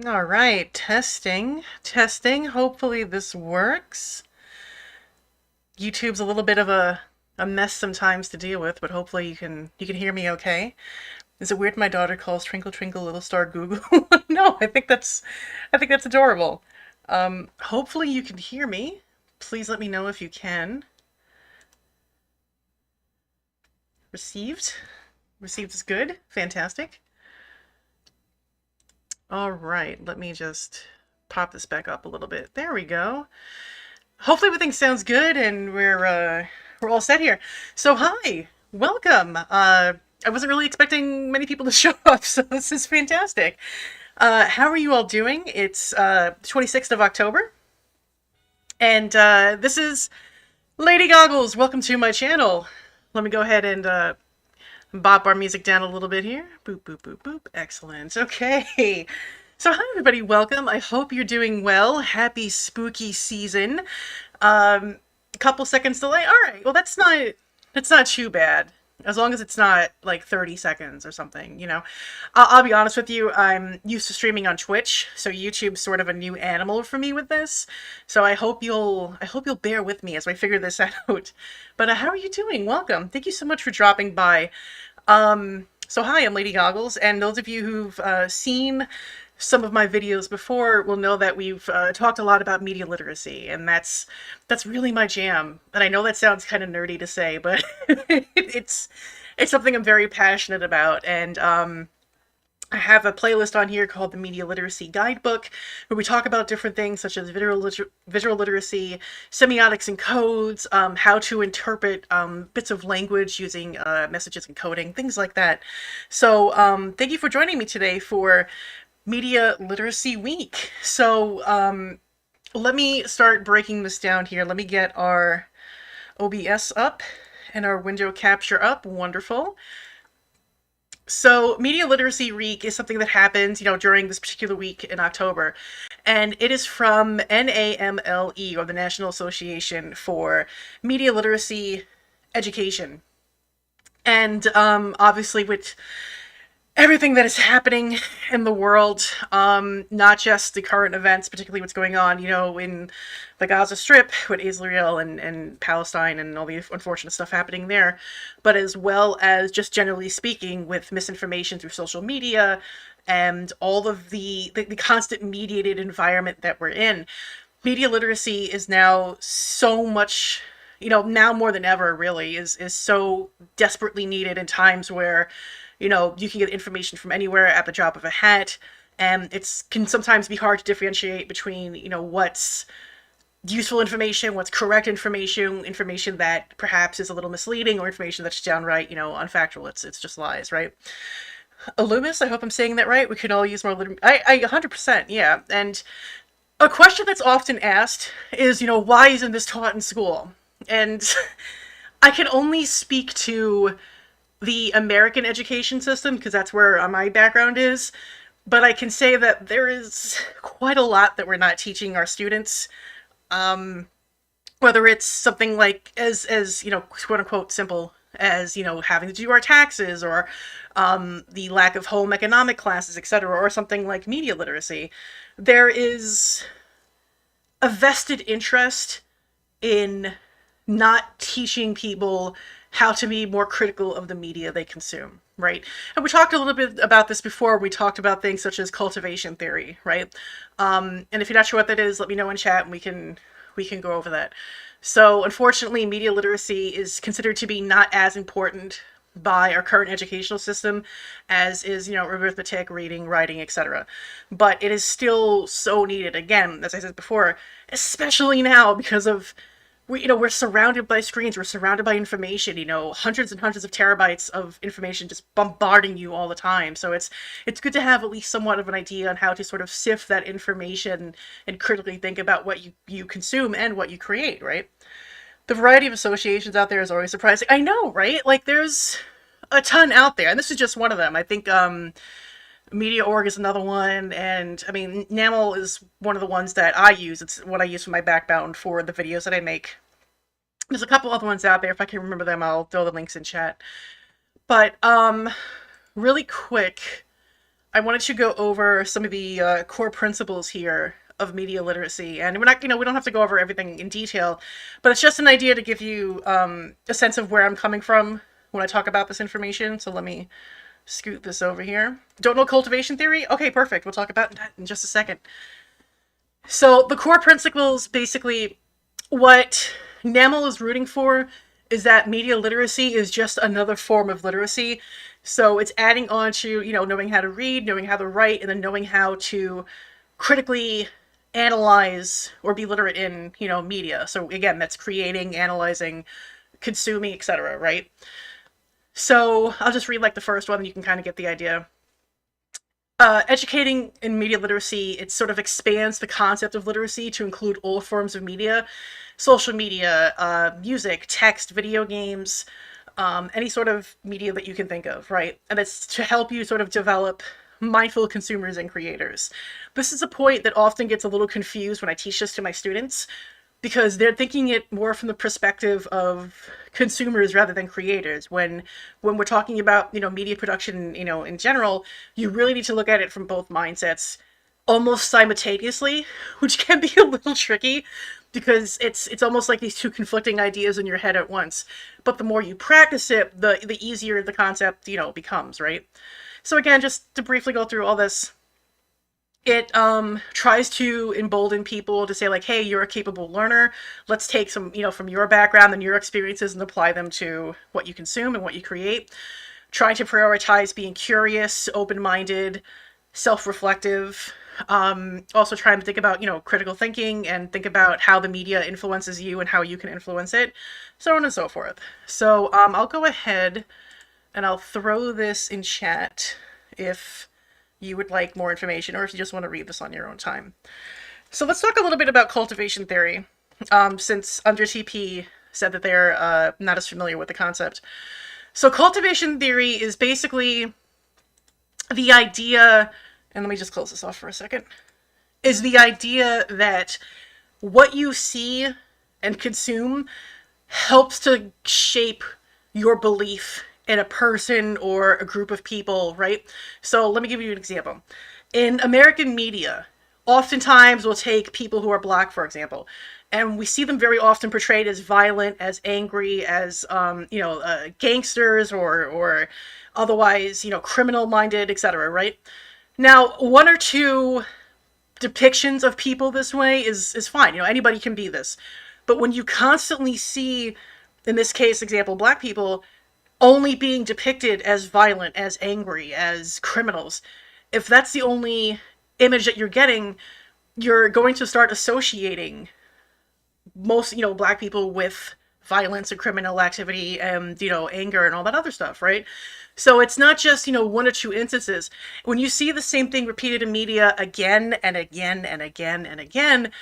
All right, testing, testing. Hopefully this works. YouTube's a little bit of a mess sometimes to deal with, but hopefully you can hear me okay. Is it weird my daughter calls Twinkle Twinkle Little Star Google? No, I think that's adorable. Hopefully you can hear me. Please let me know if you can. Received. Received is good. Fantastic. All right, let me just pop this back up a little bit. There we go. Hopefully everything sounds good and we're all set here. So hi, welcome. I wasn't really expecting many people to show up, so this is fantastic. How are you all doing? It's 26th of October, and this is Lady Goggles. Welcome to my channel. Let me go ahead and bop our music down a little bit here. Boop, boop, boop, boop. Excellent. Okay. So hi everybody, welcome. I hope you're doing well. Happy spooky season. A couple seconds delay. All right. Well, that's not too bad. As long as it's not like 30 seconds or something. I'll be honest with you, I'm used to streaming on Twitch, so YouTube's sort of a new animal for me with this. So I hope you'll bear with me as I figure this out. But how are you doing? Welcome. Thank you so much for dropping by. So hi, I'm Lady Goggles, and those of you who've seen some of my videos before will know that we've talked a lot about media literacy, and that's really my jam. And I know that sounds kind of nerdy to say, but it's something I'm very passionate about. And I have a playlist on here called the Media Literacy Guidebook, where we talk about different things such as visual literacy, semiotics and codes, how to interpret bits of language using messages and coding, things like that. So thank you for joining me today for Media Literacy Week. So let me start breaking this down here. Let me get our OBS up and our window capture up. Wonderful. So, Media Literacy Week is something that happens, during this particular week in October. And it is from NAMLE, or the National Association for Media Literacy Education. And obviously, with everything that is happening in the world, not just the current events, particularly what's going on, in the Gaza Strip with Israel and Palestine and all the unfortunate stuff happening there, but as well as just generally speaking with misinformation through social media and all of the constant mediated environment that we're in. Media literacy is now so much, now more than ever really is so desperately needed in times where you can get information from anywhere at the drop of a hat, and it can sometimes be hard to differentiate between, what's useful information, what's correct information that perhaps is a little misleading, or information that's downright, unfactual. It's just lies, right? Illumis, I hope I'm saying that right. We could all use more I 100%, yeah. And a question that's often asked is, why isn't this taught in school? And I can only speak to the American education system because that's where my background is. But I can say that there is quite a lot that we're not teaching our students. Whether it's something like as quote unquote simple as having to do our taxes, or the lack of home economic classes, etc., or something like media literacy. There is a vested interest in not teaching people how to be more critical of the media they consume, right? And we talked a little bit about this before. We talked about things such as cultivation theory, right? And if you're not sure what that is, let me know in chat and we can go over that. So unfortunately, media literacy is considered to be not as important by our current educational system as is, arithmetic, reading, writing, etc. But it is still so needed, again, as I said before, especially now because of we're surrounded by screens, we're surrounded by information, hundreds and hundreds of terabytes of information just bombarding you all the time. So it's good to have at least somewhat of an idea on how to sort of sift that information and critically think about what you consume and what you create, right? The variety of associations out there is always surprising. I know, right? Like there's a ton out there, and this is just one of them. I think Media.org is another one, and I mean, NAML is one of the ones that I use. It's what I use for my background for the videos that I make. There's a couple other ones out there. If I can remember them, I'll throw the links in chat. But really quick, I wanted to go over some of the core principles here of media literacy, and we're not, we don't have to go over everything in detail, but it's just an idea to give you a sense of where I'm coming from when I talk about this information. So let me scoot this over here. Don't know cultivation theory? Okay, perfect. We'll talk about that in just a second. So the core principles, basically, what NAML is rooting for is that media literacy is just another form of literacy. So it's adding on to, knowing how to read, knowing how to write, and then knowing how to critically analyze or be literate in, media. So again, that's creating, analyzing, consuming, etc., right? So I'll just read like the first one and you can kind of get the idea. Educating in media literacy, it sort of expands the concept of literacy to include all forms of media, social media, music, text, video games, any sort of media that you can think of, right? And it's to help you sort of develop mindful consumers and creators. This is a point that often gets a little confused when I teach this to my students, because they're thinking it more from the perspective of consumers rather than creators. When we're talking about, media production, in general, you really need to look at it from both mindsets almost simultaneously, which can be a little tricky because it's almost like these two conflicting ideas in your head at once. But the more you practice it, the easier the concept, becomes, right? So again, just to briefly go through all this, it tries to embolden people to say like, hey, you're a capable learner. Let's take some, from your background and your experiences and apply them to what you consume and what you create. Trying to prioritize being curious, open-minded, self-reflective. Also trying to think about, critical thinking and think about how the media influences you and how you can influence it, so on and so forth. So I'll go ahead and I'll throw this in chat if you would like more information, or if you just want to read this on your own time. So let's talk a little bit about cultivation theory, since Under TP said that they're not as familiar with the concept. So cultivation theory is basically the idea, and let me just close this off for a second, is the idea that what you see and consume helps to shape your belief in a person or a group of people, right? So let me give you an example. In American media, oftentimes we'll take people who are Black, for example, and we see them very often portrayed as violent, as angry, as gangsters or otherwise, criminal-minded, etc., right? Now, one or two depictions of people this way is fine. Anybody can be this. But when you constantly see, in this case, example, Black people only being depicted as violent, as angry, as criminals, if that's the only image that you're getting, you're going to start associating most, Black people with violence and criminal activity and, anger and all that other stuff, right? So it's not just, one or two instances. When you see the same thing repeated in media again and again and again and again,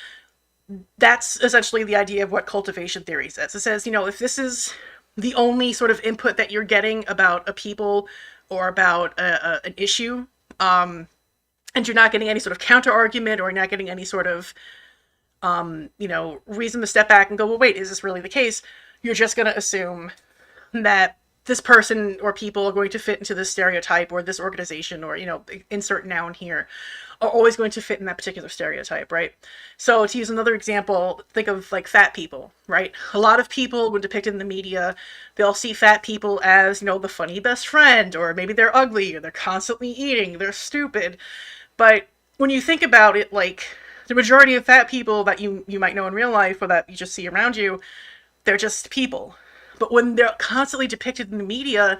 that's essentially the idea of what cultivation theory says. It says, if this is the only sort of input that you're getting about a people or about an issue, and you're not getting any sort of counter argument, or you're not getting any sort of, reason to step back and go, well, wait, is this really the case? You're just going to assume that this person or people are going to fit into this stereotype, or this organization, or, insert noun here, are always going to fit in that particular stereotype, right? So to use another example, think of like fat people, right? A lot of people, when depicted in the media, they'll see fat people as, the funny best friend, or maybe they're ugly, or they're constantly eating, they're stupid. But when you think about it, like the majority of fat people that you might know in real life, or that you just see around you, they're just people. But when they're constantly depicted in the media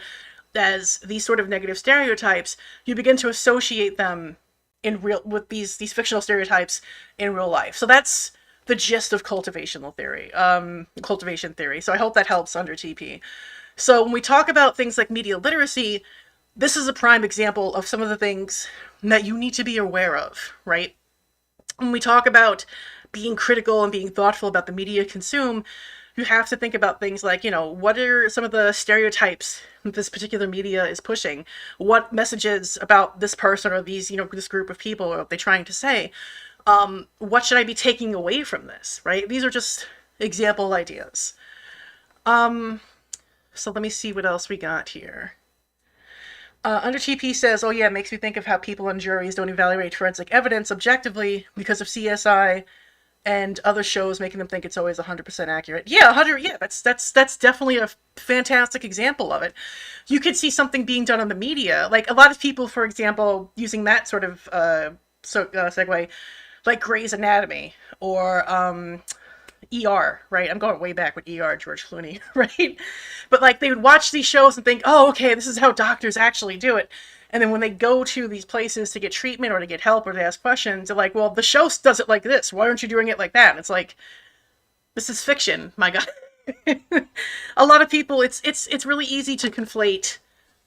as these sort of negative stereotypes, you begin to associate them with these fictional stereotypes in real life. So that's the gist of cultivation theory. So I hope that helps Under TP. So when we talk about things like media literacy, this is a prime example of some of the things that you need to be aware of, right? When we talk about being critical and being thoughtful about the media you consume, you have to think about things like, what are some of the stereotypes this particular media is pushing? What messages about this person or these, this group of people are they trying to say? What should I be taking away from this, right? These are just example ideas. So let me see what else we got here. Under TP says, oh yeah, it makes me think of how people on juries don't evaluate forensic evidence objectively because of CSI and other shows making them think it's always 100% accurate. Yeah, 100. Yeah, that's definitely a fantastic example of it. You could see something being done on the media, like a lot of people, for example, using that sort of segue, like Grey's Anatomy or ER, right? I'm going way back with ER, George Clooney, right? But like they would watch these shows and think, oh, okay, this is how doctors actually do it. And then when they go to these places to get treatment or to get help or to ask questions, they're like, well, the show does it like this. Why aren't you doing it like that? And it's like, this is fiction, my God. A lot of people, it's really easy to conflate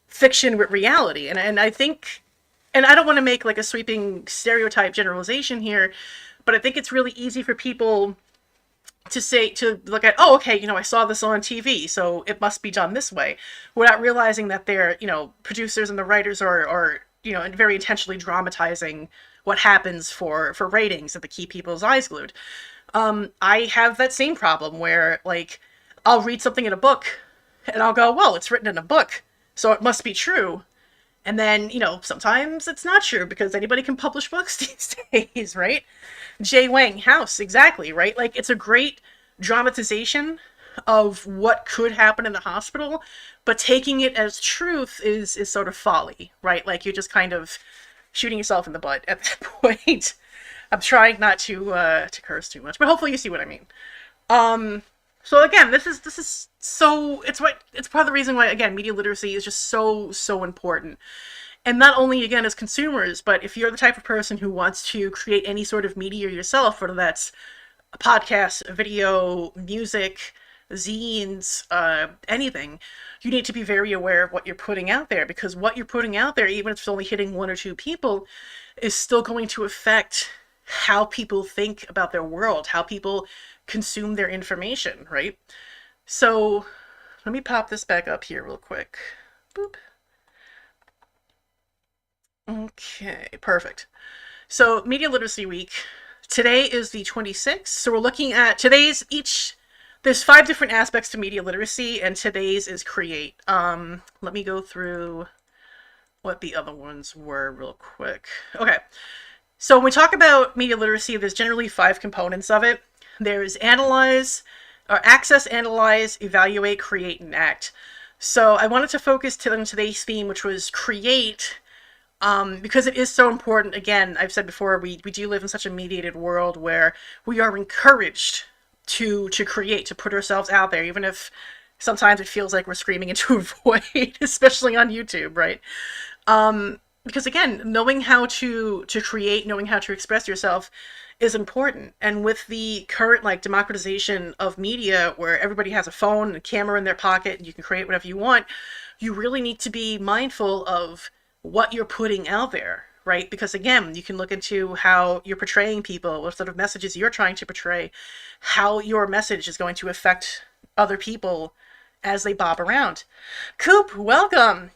fiction with reality. And I think, and I don't want to make like a sweeping stereotype generalization here, but I think it's really easy for people to look at, oh, okay, I saw this on TV, so it must be done this way, without realizing that they're, producers and the writers are very intentionally dramatizing what happens for ratings and to keep people's eyes glued. I have that same problem where, like, I'll read something in a book and I'll go, well, it's written in a book, so it must be true. And then, sometimes it's not true because anybody can publish books these days, right? Jay Wang House, exactly, right? Like, it's a great dramatization of what could happen in the hospital, but taking it as truth is sort of folly, right? Like, you're just kind of shooting yourself in the butt at that point. I'm trying not to curse too much, but hopefully you see what I mean. So again, this is so it's part of the reason why, again, media literacy is just so important. And not only, again, as consumers, but if you're the type of person who wants to create any sort of media yourself, whether that's a podcast, a video, music, zines, anything, you need to be very aware of what you're putting out there, because what you're putting out there, even if it's only hitting one or two people, is still going to affect how people think about their world, how people consume their information, right? So let me pop this back up here real quick. Boop. Okay, perfect. So Media Literacy Week, today is the 26th. So we're looking at there's 5 different aspects to media literacy, and today's is create. Let me go through what the other ones were real quick. Okay. So when we talk about media literacy, there's generally 5 components of it. There's analyze, or access, analyze, evaluate, create, and act. So I wanted to focus on today's theme, which was create, because it is so important. Again, I've said before, we do live in such a mediated world where we are encouraged to create, to put ourselves out there, even if sometimes it feels like we're screaming into a void, especially on YouTube, right? Because again, knowing how to create, knowing how to express yourself is important. And with the current democratization of media, where everybody has a phone and a camera in their pocket and you can create whatever you want, you really need to be mindful of what you're putting out there, right? Because again, you can look into how you're portraying people, what sort of messages you're trying to portray, how your message is going to affect other people as they bob around. Coop, welcome.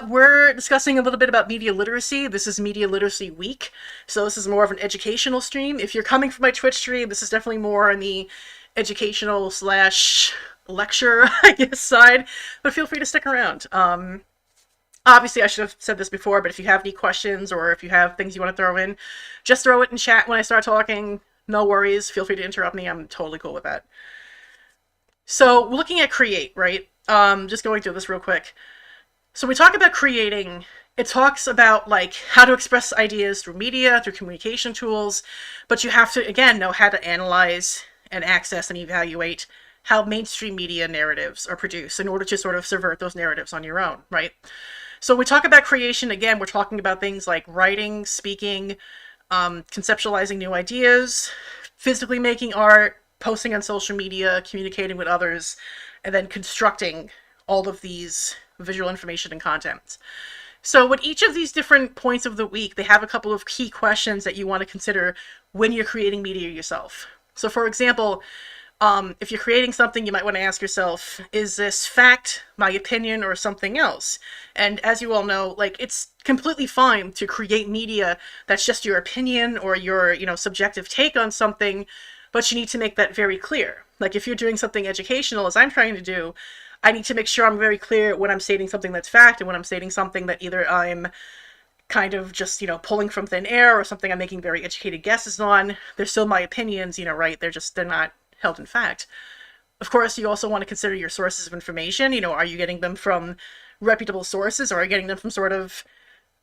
We're discussing a little bit about media literacy. This is Media Literacy Week, so this is more of an educational stream. If you're coming from my Twitch stream, this is definitely more on the educational / lecture, I guess, side, but feel free to stick around. Obviously, I should have said this before, but if you have any questions or if you have things you want to throw in, just throw it in chat when I start talking. No worries. Feel free to interrupt me. I'm totally cool with that. So we're looking at create, right? Just going through this real quick. So when we talk about creating, it talks about how to express ideas through media, through communication tools, but you have to, again, know how to analyze and access and evaluate how mainstream media narratives are produced in order to sort of subvert those narratives on your own, right? So when we talk about creation, again, we're talking about things like writing, speaking, conceptualizing new ideas, physically making art, posting on social media, communicating with others, and then constructing all of these visual information and content. So with each of these different points of the week, they have a couple of key questions that you want to consider when you're creating media yourself. So for example, if you're creating something, you might want to ask yourself, is this fact, my opinion, or something else? And as you all know, it's completely fine to create media that's just your opinion or your, subjective take on something, but you need to make that very clear. Like if you're doing something educational, as I'm trying to do, I need to make sure I'm very clear when I'm stating something that's fact and when I'm stating something that either I'm kind of just, pulling from thin air or something I'm making very educated guesses on. They're still my opinions, right? They're not held in fact. Of course, you also want to consider your sources of information. Are you getting them from reputable sources, or are you getting them from sort of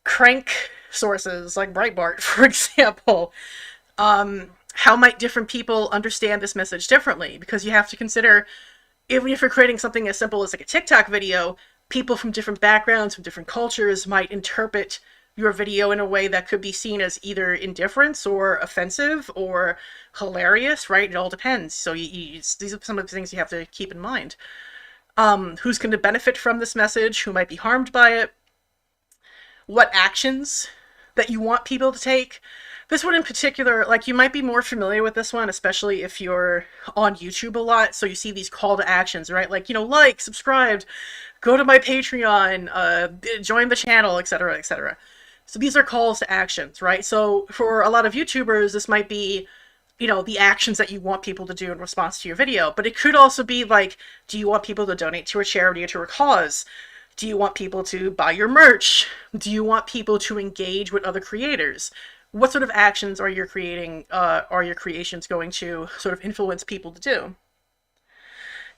crank sources like Breitbart, for example? How might different people understand this message differently? Because you have to consider, even if you're creating something as simple as like a TikTok video, people from different backgrounds, from different cultures might interpret your video in a way that could be seen as either indifference or offensive or hilarious, right? It all depends. So these are some of the things you have to keep in mind. Who's going to benefit from this message? Who might be harmed by it? What actions that you want people to take? This one in particular, like, you might be more familiar with this one, especially if you're on YouTube a lot. So you see these call to actions, right? Like, like, subscribe, go to my Patreon, join the channel, etc., etc. So these are calls to actions, right? So for a lot of YouTubers, this might be, the actions that you want people to do in response to your video. But it could also be like, do you want people to donate to a charity or to a cause? Do you want people to buy your merch? Do you want people to engage with other creators? What sort of actions are your creations going to sort of influence people to do?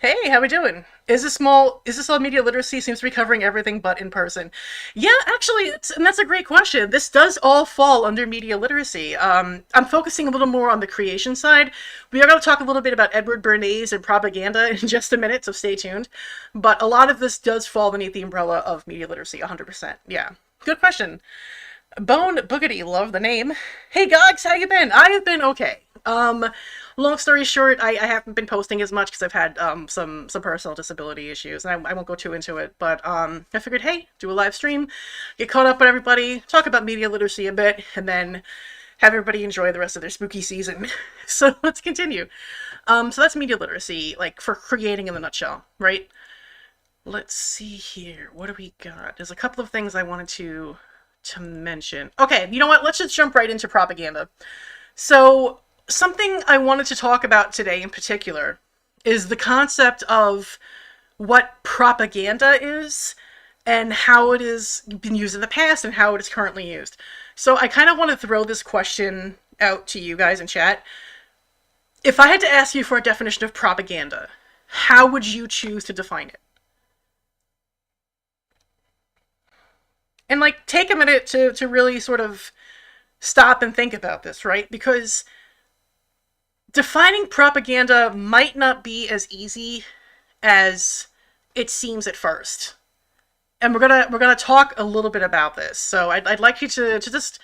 Hey, how we doing? Is this all media literacy? Seems to be covering everything but in person. Yeah, actually, and that's a great question. This does all fall under media literacy. I'm focusing a little more on the creation side. We are going to talk a little bit about Edward Bernays and propaganda in just a minute, so stay tuned. But a lot of this does fall beneath the umbrella of media literacy, 100%. Yeah, good question. Bone Boogity, love the name. Hey, Gogs, how you been? I have been okay. Long story short, I haven't been posting as much because I've had some personal disability issues, and I won't go too into it, but I figured, hey, do a live stream, get caught up with everybody, talk about media literacy a bit, and then have everybody enjoy the rest of their spooky season. So let's continue. So that's media literacy, like, for creating in a nutshell, right? Let's see here. What do we got? There's a couple of things I wanted to mention. Okay, you know what? Let's just jump right into propaganda. So something I wanted to talk about today in particular is the concept of what propaganda is and how it has been used in the past and how it is currently used. So I kind of want to throw this question out to you guys in chat. If I had to ask you for a definition of propaganda, how would you choose to define it? And, like, take a minute to really sort of stop and think about this, right? Because defining propaganda might not be as easy as it seems at first. And we're gonna talk a little bit about this. So I'd like you to just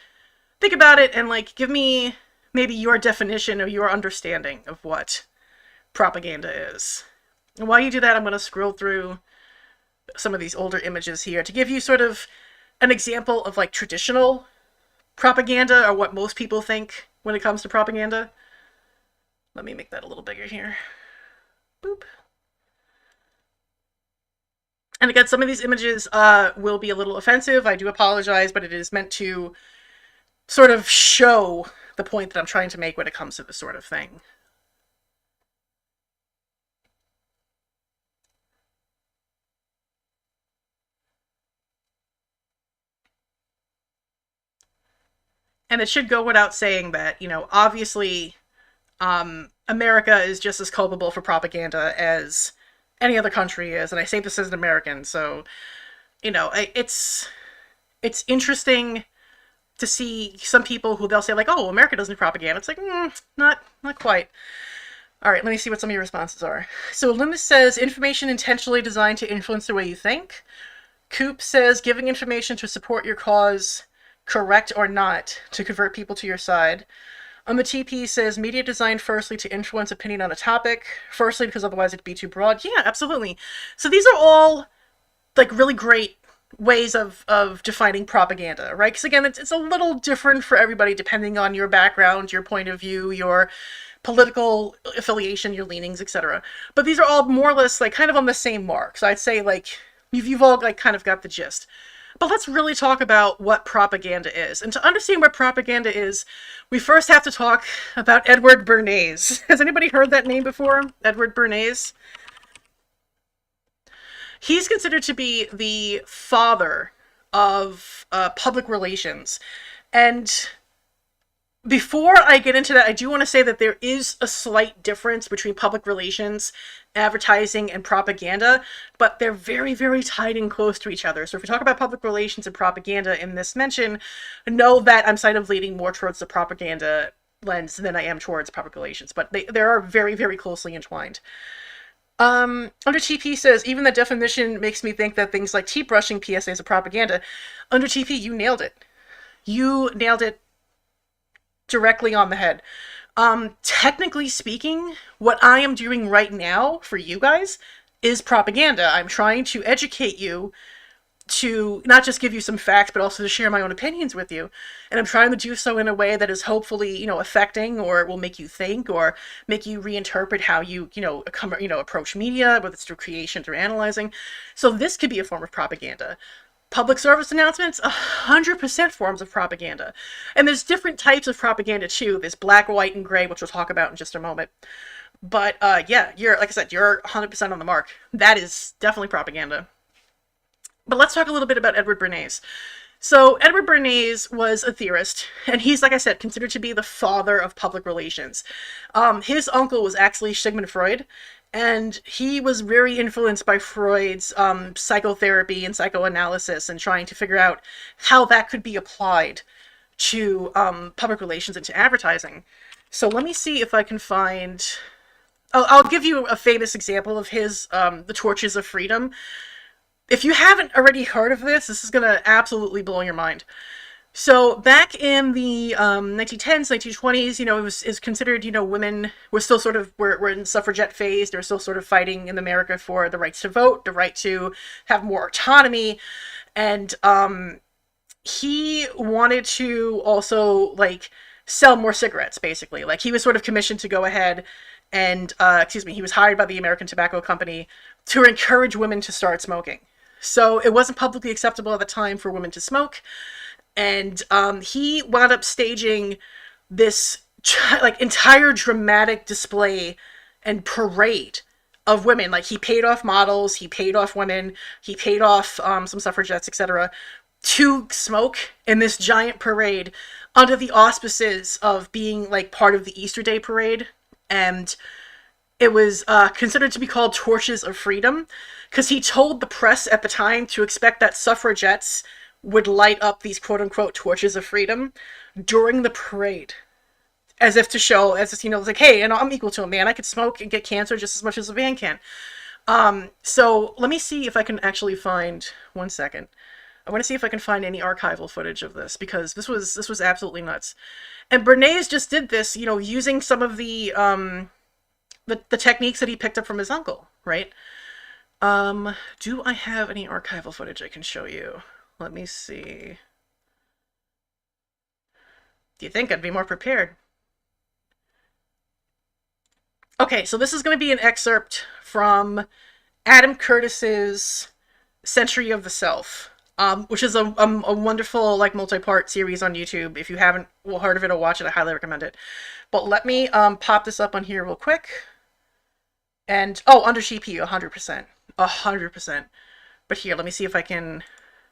think about it and, like, give me maybe your definition or your understanding of what propaganda is. And while you do that, I'm gonna scroll through some of these older images here to give you sort of an example of, like, traditional propaganda, or what most people think when it comes to propaganda. Let me make that a little bigger here. Boop. And again, some of these images will be a little offensive. I do apologize, but it is meant to sort of show the point that I'm trying to make when it comes to this sort of thing. And it should go without saying that, obviously, America is just as culpable for propaganda as any other country is. And I say this as an American, so, it's interesting to see some people who they'll say, like, oh, America doesn't do propaganda. It's like, not quite. All right, let me see what some of your responses are. So Loomis says, information intentionally designed to influence the way you think. Coop says, giving information to support your cause, correct or not, to convert people to your side. The TP says, media designed firstly to influence opinion on a topic, firstly because otherwise it'd be too broad. Yeah, absolutely. So these are all, like, really great ways of defining propaganda, right? Because again, it's a little different for everybody depending on your background, your point of view, your political affiliation, your leanings, etc. But these are all more or less, like, kind of on the same mark. So I'd say, like, you've all, like, kind of got the gist. But let's really talk about what propaganda is. And to understand what propaganda is, we first have to talk about Edward Bernays. Has anybody heard that name before? Edward Bernays? He's considered to be the father of public relations. And before I get into that, I do want to say that there is a slight difference between public relations, advertising, and propaganda, but they're very, very tied in close to each other. So if we talk about public relations and propaganda in this mention, know that I'm kind of leaning more towards the propaganda lens than I am towards public relations, but they are very, very closely entwined. Under TP says, even the definition makes me think that things like teeth brushing PSAs are propaganda. Under TP, you nailed it. You nailed it directly on the head. Technically speaking, what I am doing right now for you guys is propaganda. I'm trying to educate you, to not just give you some facts, but also to share my own opinions with you. And I'm trying to do so in a way that is hopefully, affecting, or will make you think, or make you reinterpret how you, approach media, whether it's through creations or analyzing. So this could be a form of propaganda. Public service announcements, 100% forms of propaganda. And there's different types of propaganda too. There's black, white, and gray, which we'll talk about in just a moment. But yeah, like I said, you're 100% on the mark. That is definitely propaganda. But let's talk a little bit about Edward Bernays. So Edward Bernays was a theorist, and he's, like I said, considered to be the father of public relations. His uncle was actually Sigmund Freud, and he was very influenced by Freud's psychotherapy and psychoanalysis, and trying to figure out how that could be applied to public relations and to advertising. So let me see if I can find... I'll give you a famous example of his, The Torches of Freedom. If you haven't already heard of this is going to absolutely blow your mind. So back in the 1910s, 1920s, it was considered, women were still sort of, were in suffragette phase. They were still sort of fighting in America for the rights to vote, the right to have more autonomy. And he wanted to also, sell more cigarettes, basically. He was sort of commissioned to go ahead and, he was hired by the American Tobacco Company to encourage women to start smoking. So it wasn't publicly acceptable at the time for women to smoke. And he wound up staging this entire dramatic display and parade of women. He paid off models, he paid off women, he paid off some suffragettes, etc., to smoke in this giant parade under the auspices of being part of the Easter Day parade. And it was considered to be called Torches of Freedom, because he told the press at the time to expect that suffragettes would light up these quote-unquote torches of freedom during the parade. As if to show, hey, I'm equal to a man. I could smoke and get cancer just as much as a man can. So let me see if I can actually find... One second. I want to see if I can find any archival footage of this, because this was absolutely nuts. And Bernays just did this, using some of the techniques that he picked up from his uncle, right? Do I have any archival footage I can show you? Let me see. Do you think I'd be more prepared? Okay, so this is going to be an excerpt from Adam Curtis's Century of the Self, which is a wonderful multi-part series on YouTube. If you haven't heard of it or watched it, I highly recommend it. But let me pop this up on here real quick. And, under GPU, 100%. 100%. But here, let me see if I can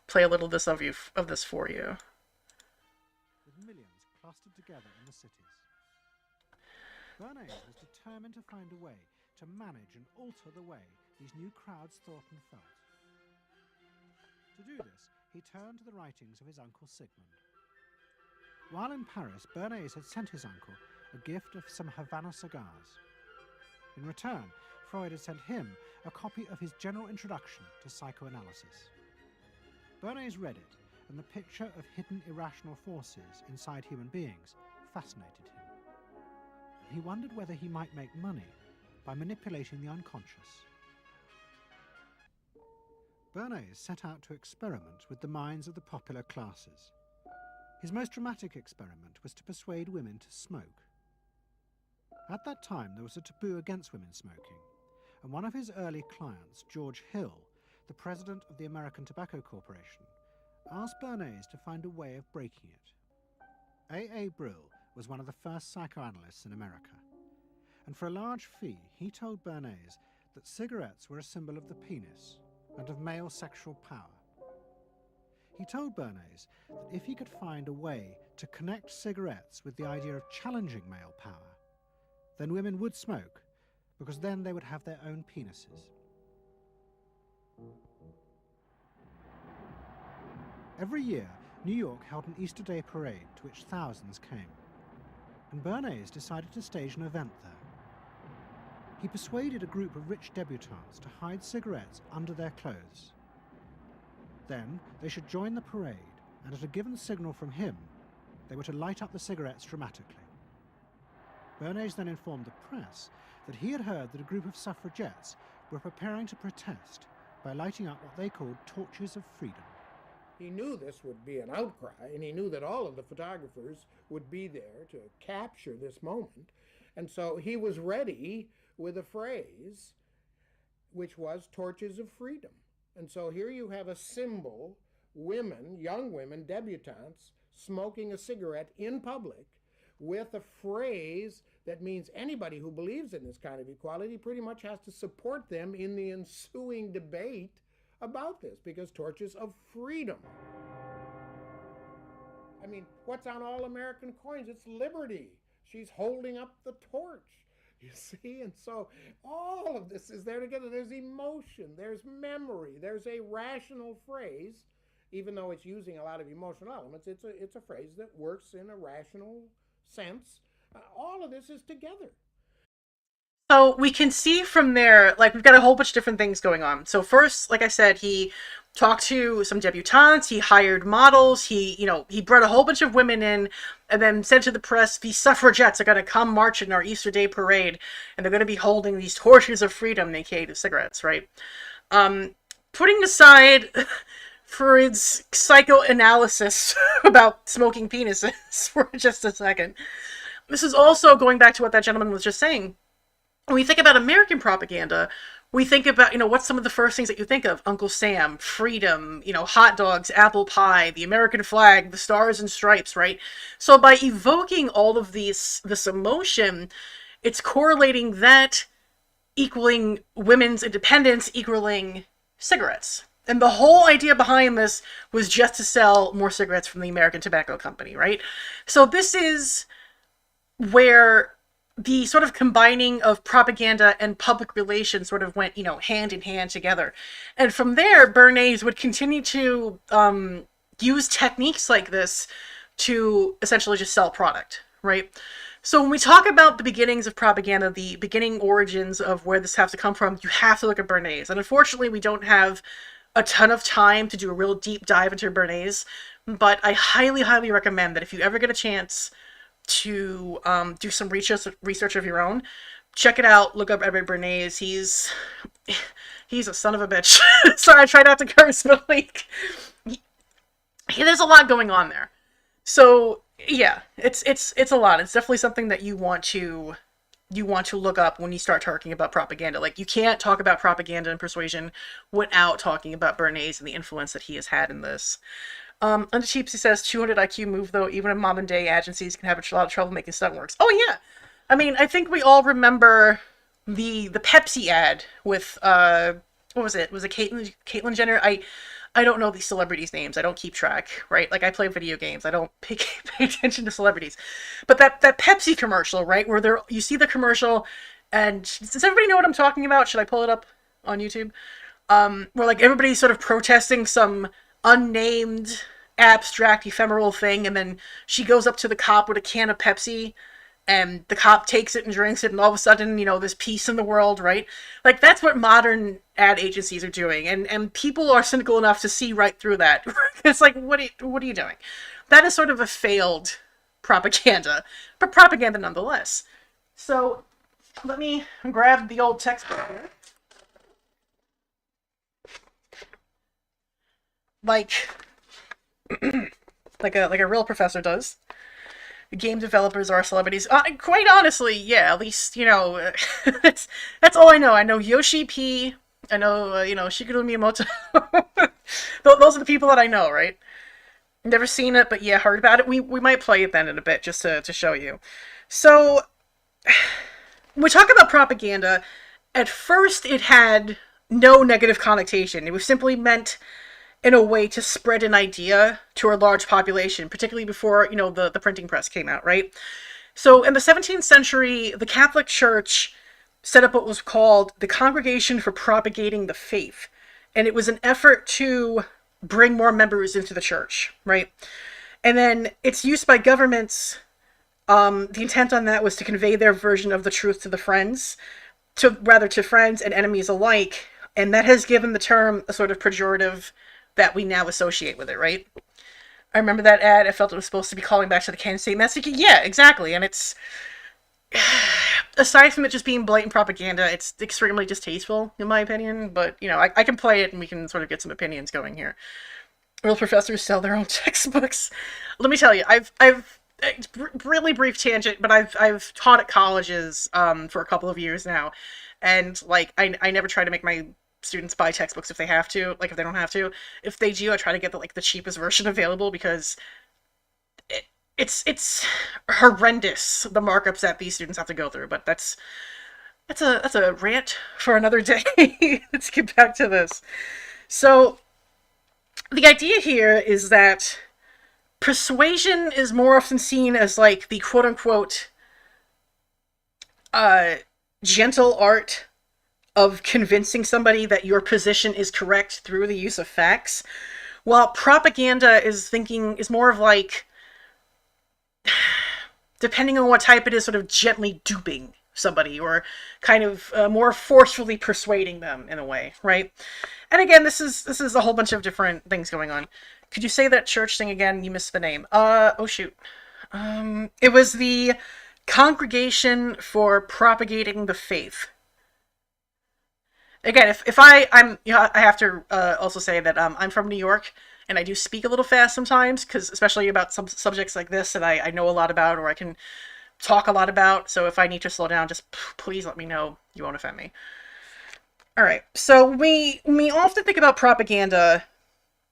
play a little of this for you. With millions clustered together in the cities, Bernays was determined to find a way to manage and alter the way these new crowds thought and felt. To do this, he turned to the writings of his uncle Sigmund. While in Paris, Bernays had sent his uncle a gift of some Havana cigars. In return, Freud had sent him a copy of his General Introduction to Psychoanalysis. Bernays read it, and the picture of hidden irrational forces inside human beings fascinated him. He wondered whether he might make money by manipulating the unconscious. Bernays set out to experiment with the minds of the popular classes. His most dramatic experiment was to persuade women to smoke. At that time, there was a taboo against women smoking, and one of his early clients, George Hill, the president of the American Tobacco Corporation, asked Bernays to find a way of breaking it. A. Brill was one of the first psychoanalysts in America, and for a large fee, he told Bernays that cigarettes were a symbol of the penis, and of male sexual power. He told Bernays that if he could find a way to connect cigarettes with the idea of challenging male power, then women would smoke, because then they would have their own penises. Every year, New York held an Easter Day parade to which thousands came, and Bernays decided to stage an event there. He persuaded a group of rich debutantes to hide cigarettes under their clothes. Then they should join the parade, and at a given signal from him, they were to light up the cigarettes dramatically. Bernays then informed the press that he had heard that a group of suffragettes were preparing to protest by lighting up what they called torches of freedom. He knew this would be an outcry, and he knew that all of the photographers would be there to capture this moment. And so he was ready with a phrase, which was torches of freedom. And so here you have a symbol, women, young women, debutantes, smoking a cigarette in public with a phrase that means anybody who believes in this kind of equality pretty much has to support them in the ensuing debate about this, because torches of freedom. I mean, what's on all American coins? It's liberty. She's holding up the torch, you see? And so all of this is there together. There's emotion, there's memory, there's a rational phrase, even though it's using a lot of emotional elements. It's a phrase that works in a rational sense. All of this is together. So we can see from there, like, we've got a whole bunch of different things going on. So first, like I said, he talked to some debutantes, he hired models, he brought a whole bunch of women in, and then said to the press, these suffragettes are going to come march in our Easter Day parade, and they're going to be holding these torches of freedom, aka the cigarettes, right? Putting aside Freud's psychoanalysis about smoking penises for just a second, this is also going back to what that gentleman was just saying. When we think about American propaganda, we think about, what's some of the first things that you think of? Uncle Sam, freedom, hot dogs, apple pie, the American flag, the stars and stripes, right? So by evoking all of this emotion, it's correlating that equaling women's independence, equaling cigarettes. And the whole idea behind this was just to sell more cigarettes from the American Tobacco Company, right? So this is where the sort of combining of propaganda and public relations sort of went, hand in hand together. And from there, Bernays would continue to use techniques like this to essentially just sell product, right? So when we talk about the beginnings of propaganda, the beginning origins of where this has to come from, you have to look at Bernays. And unfortunately, we don't have a ton of time to do a real deep dive into Bernays, but I highly, highly recommend that if you ever get a chance to do some research of your own, check it out, look up Edward Bernays. He's a son of a bitch. Sorry, I try not to curse, but like, there's a lot going on there. So yeah, it's a lot. It's definitely something that you want to look up when you start talking about propaganda. Like, you can't talk about propaganda and persuasion without talking about Bernays and the influence that he has had in this. Under Cheapsy says 200 IQ move, though. Even in modern day agencies can have a lot of trouble making stunt works. Oh yeah, I mean, I think we all remember the Pepsi ad with what was it? Was it Caitlyn Jenner? I don't know these celebrities' names. I don't keep track, right? Like, I play video games. I don't pay attention to celebrities. But that Pepsi commercial, right, where you see the commercial, and does everybody know what I'm talking about? Should I pull it up on YouTube? Where like everybody's sort of protesting some unnamed, abstract, ephemeral thing, and then she goes up to the cop with a can of Pepsi, and the cop takes it and drinks it, and all of a sudden, there's peace in the world, right? Like, that's what modern ad agencies are doing, and people are cynical enough to see right through that. It's like, what are you doing? That is sort of a failed propaganda, but propaganda nonetheless. So, let me grab the old textbook here. Like a real professor does. Game developers are celebrities. Quite honestly, yeah. At least that's all I know. I know Yoshi P. I know Shigeru Miyamoto. Those are the people that I know, right? Never seen it, but yeah, heard about it. We might play it then in a bit just to show you. So when we talk about propaganda, at first it had no negative connotation. It was simply meant in a way to spread an idea to a large population, particularly before, the printing press came out, right? So in the 17th century, the Catholic Church set up what was called the Congregation for Propagating the Faith. And it was an effort to bring more members into the church, right? And then its use by governments, the intent on that was to convey their version of the truth to friends and enemies alike. And that has given the term a sort of pejorative that we now associate with it, right? I remember that ad. I felt it was supposed to be calling back to the Kansas City message. Yeah, exactly. And it's, aside from it just being blatant propaganda, it's extremely distasteful, in my opinion. But, I can play it and we can sort of get some opinions going here. Real professors sell their own textbooks. Let me tell you, I've really brief tangent, but I've taught at colleges for a couple of years now. And, I never try to make my students buy textbooks if they have to, if they don't have to. If they do, I try to get the cheapest version available, because it's horrendous, the markups that these students have to go through. But that's a rant for another day. Let's get back to this. So the idea here is that persuasion is more often seen as the quote-unquote gentle art of convincing somebody that your position is correct through the use of facts, while propaganda is more of depending on what type it is, sort of gently duping somebody, or kind of more forcefully persuading them in a way, right? And again, this is a whole bunch of different things going on. Could you say that church thing again? You missed the name. Oh shoot. It was the Congregation for Propagating the Faith. Again, if I have to also say that I'm from New York, and I do speak a little fast sometimes, because especially about some subjects like this that I know a lot about, or I can talk a lot about. So if I need to slow down, just please let me know. You won't offend me. All right. So we often think about propaganda.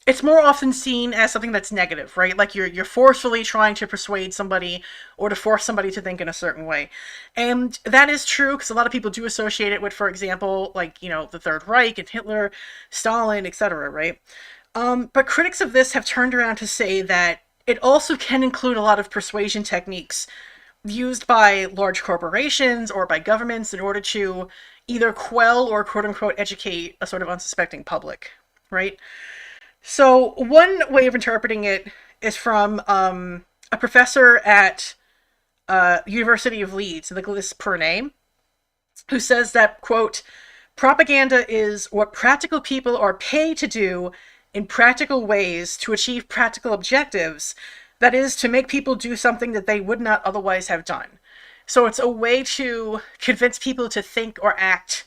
It's more often seen as something that's negative, right? Like you're forcefully trying to persuade somebody, or to force somebody to think in a certain way. And that is true, because a lot of people do associate it with, for example, the Third Reich and Hitler, Stalin, etc., right? But critics of this have turned around to say that it also can include a lot of persuasion techniques used by large corporations or by governments in order to either quell or quote-unquote educate a sort of unsuspecting public, right? So one way of interpreting it is from a professor at University of Leeds, Nicholas Pernay, who says that, quote, propaganda is what practical people are paid to do in practical ways to achieve practical objectives, that is, to make people do something that they would not otherwise have done. So it's a way to convince people to think or act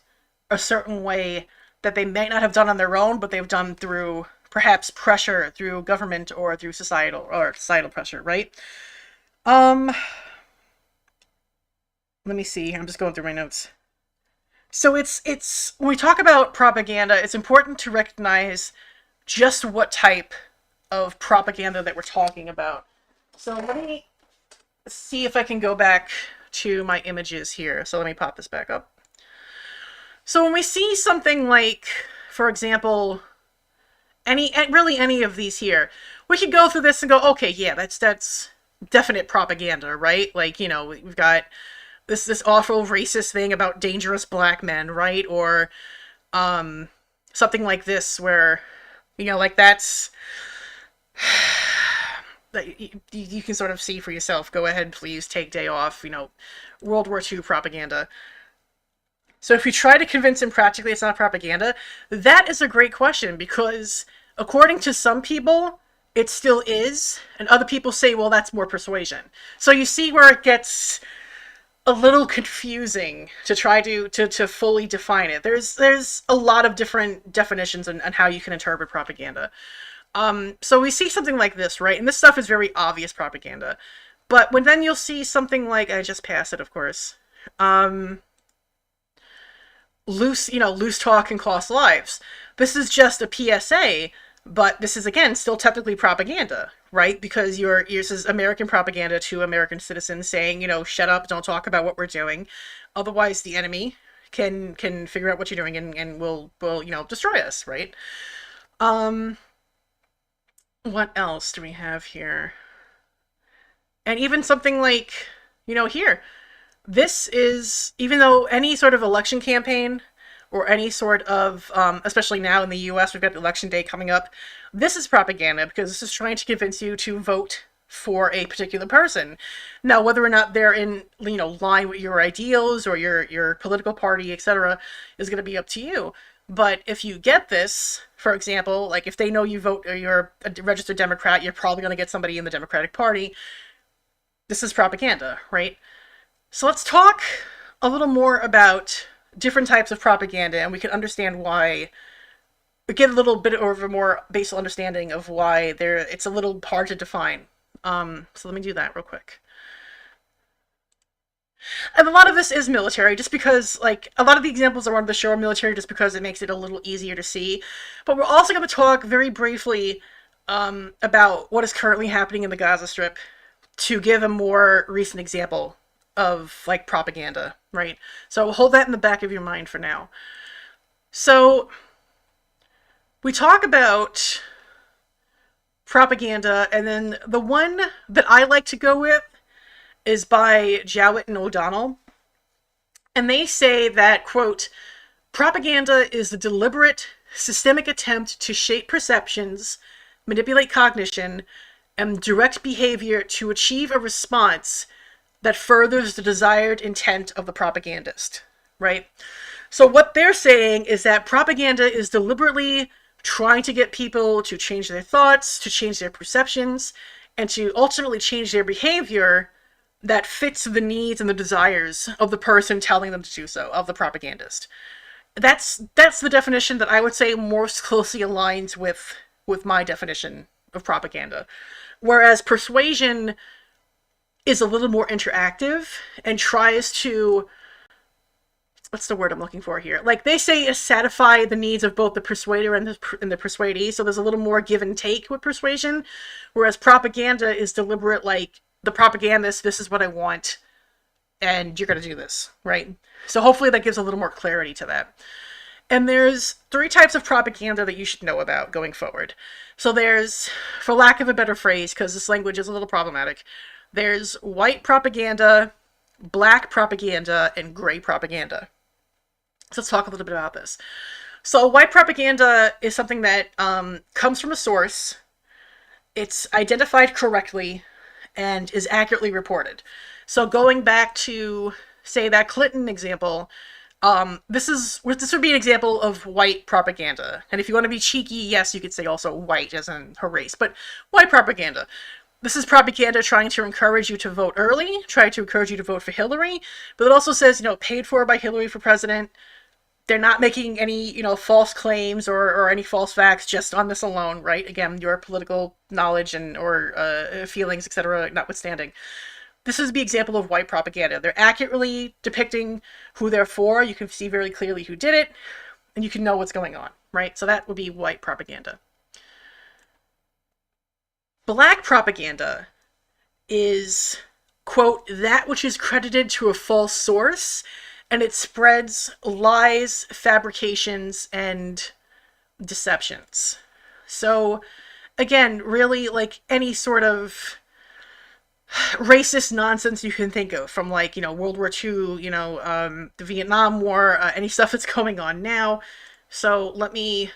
a certain way that they may not have done on their own, but they've done through perhaps pressure, through government, or through societal pressure, right? Let me see. I'm just going through my notes. So it's when we talk about propaganda, it's important to recognize just what type of propaganda that we're talking about. So let me see if I can go back to my images here. So let me pop this back up. So when we see something like, for example, any of these here, we could go through this and go, okay, yeah, that's definite propaganda, right? We've got this awful racist thing about dangerous black men, right? Or something like this where, that's that you can sort of see for yourself. Go ahead, please take day off, World War II propaganda. So if you try to convince him practically it's not propaganda, that is a great question, because according to some people, it still is, and other people say, well, that's more persuasion. So you see where it gets a little confusing to try to fully define it. There's a lot of different definitions on how you can interpret propaganda. So we see something like this, right? And this stuff is very obvious propaganda. But then you'll see something like, I just passed it, of course. Loose talk can cost lives. This is just a PSA, but this is, again, still technically propaganda, right? Because this is American propaganda to American citizens saying, shut up, don't talk about what we're doing. Otherwise, the enemy can figure out what you're doing and will destroy us, right? What else do we have here? And even something like, here, this is, even though any sort of election campaign or any sort of, especially now in the US, we've got election day coming up, this is propaganda because this is trying to convince you to vote for a particular person. Now, whether or not they're in, line with your ideals or your political party, etc., is going to be up to you. But if you get this, for example, like if they know you vote or you're a registered Democrat, you're probably going to get somebody in the Democratic Party. This is propaganda, right? So let's talk a little more about different types of propaganda, and we can understand why, get a little bit of a more basic understanding of why it's a little hard to define. So let me do that real quick. And a lot of this is military, just because, like, a lot of the examples I wanted to show are military just because it makes it a little easier to see. But we're also going to talk very briefly about what is currently happening in the Gaza Strip to give a more recent example of, like, propaganda, right? So hold that in the back of your mind for now. So we talk about propaganda, and then the one that I like to go with is by Jowett and O'Donnell. And they say that, quote, propaganda is the deliberate, systemic attempt to shape perceptions, manipulate cognition, and direct behavior to achieve a response that furthers the desired intent of the propagandist, right? So what they're saying is that propaganda is deliberately trying to get people to change their thoughts, to change their perceptions, and to ultimately change their behavior that fits the needs and the desires of the person telling them to do so, of the propagandist. That's the definition that I would say most closely aligns with my definition of propaganda. Whereas persuasion is a little more interactive and tries to, what's the word I'm looking for here? Like they say, satisfy the needs of both the persuader and the persuadee. So there's a little more give and take with persuasion. Whereas propaganda is deliberate, like the propagandist, this is what I want, and you're going to do this, right? So hopefully that gives a little more clarity to that. And there's 3 types of propaganda that you should know about going forward. So there's, for lack of a better phrase, because this language is a little problematic, there's white propaganda, black propaganda, and gray propaganda. So let's talk a little bit about this. So white propaganda is something that comes from a source. It's identified correctly and is accurately reported. So going back to, say, that Clinton example, this would be an example of white propaganda. And if you want to be cheeky, yes, you could say also white as in her race, but white propaganda. This is propaganda trying to encourage you to vote early, trying to encourage you to vote for Hillary, but it also says, paid for by Hillary for president. They're not making any, false claims or any false facts just on this alone, right? Again, your political knowledge and or feelings, etc., notwithstanding. This is the example of white propaganda. They're accurately depicting who they're for. You can see very clearly who did it, and you can know what's going on, right? So that would be white propaganda. Black propaganda is, quote, that which is credited to a false source, and it spreads lies, fabrications, and deceptions. So, again, really, like any sort of racist nonsense you can think of, from like, World War II, the Vietnam War, any stuff that's going on now. So let me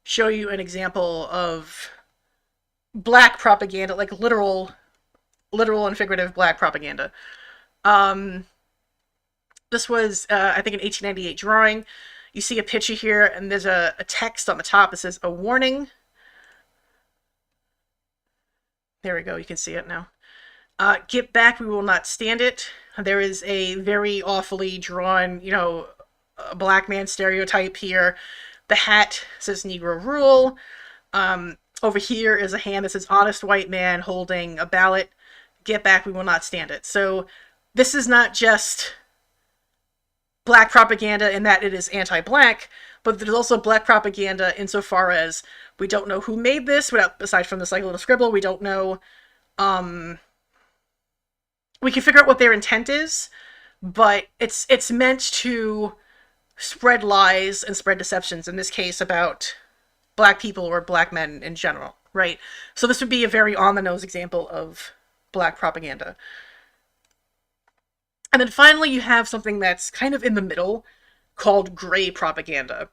show you an example of black propaganda, like literal and figurative black propaganda. This was, I think, an 1898 drawing. You see a picture here, and there's a text on the top that says, a warning. There we go, you can see it now. Get back, we will not stand it. There is a very awfully drawn, a black man stereotype here. The hat says Negro rule. Over here is a hand that says honest white man holding a ballot. Get back, we will not stand it. So this is not just black propaganda in that it is anti-black, but there's also black propaganda insofar as we don't know who made this, aside from this like little scribble. We don't know, we can figure out what their intent is, but it's meant to spread lies and spread deceptions, in this case about black people or black men in general, right? So this would be a very on-the-nose example of black propaganda. And then finally you have something that's kind of in the middle called gray propaganda.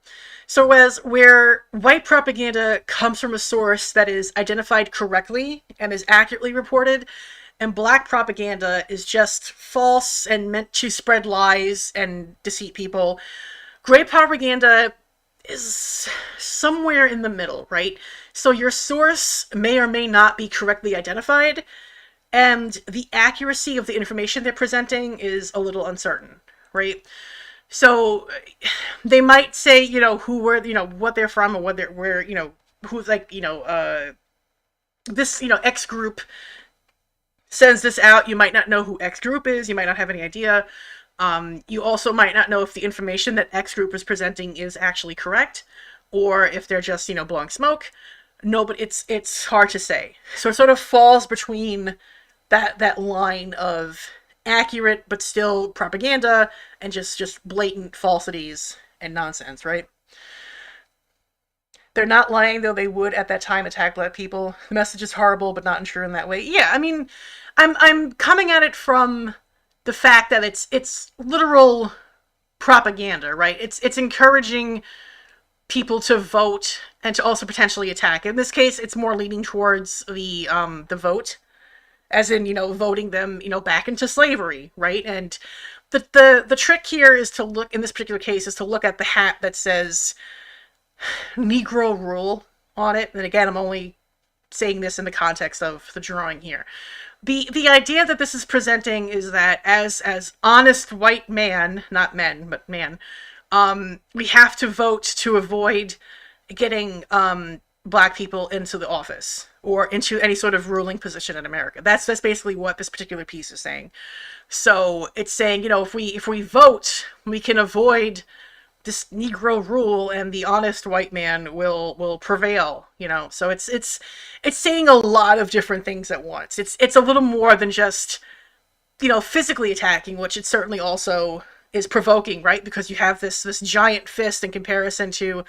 So where white propaganda comes from a source that is identified correctly and is accurately reported, and black propaganda is just false and meant to spread lies and deceive people, gray propaganda is somewhere in the middle, right? So your source may or may not be correctly identified, and the accuracy of the information they're presenting is a little uncertain, right? So they might say, who were, what they're from, or where, who's like, this, X group sends this out. You might not know who X group is. You might not have any idea. You also might not know if the information that X group is presenting is actually correct, or if they're just, blowing smoke. No, but it's hard to say. So it sort of falls between that line of accurate but still propaganda and just blatant falsities and nonsense, right? They're not lying, though. They would at that time attack black people. The message is horrible, but not true in that way. Yeah, I mean, I'm coming at it from the fact that it's literal propaganda, right? It's encouraging people to vote and to also potentially attack. In this case, it's more leaning towards the vote, as in, voting them, back into slavery, right? And the trick here is to look, in this particular case, is to look at the hat that says Negro rule on it. And again, I'm only saying this in the context of the drawing here. The idea that this is presenting is that as honest white man, not men, but man, we have to vote to avoid getting black people into the office or into any sort of ruling position in America. That's basically what this particular piece is saying. So it's saying, if we vote, we can avoid this Negro rule, and the honest white man will prevail. So it's saying a lot of different things at once. It's a little more than just physically attacking, which it certainly also is provoking, right? Because you have this giant fist in comparison to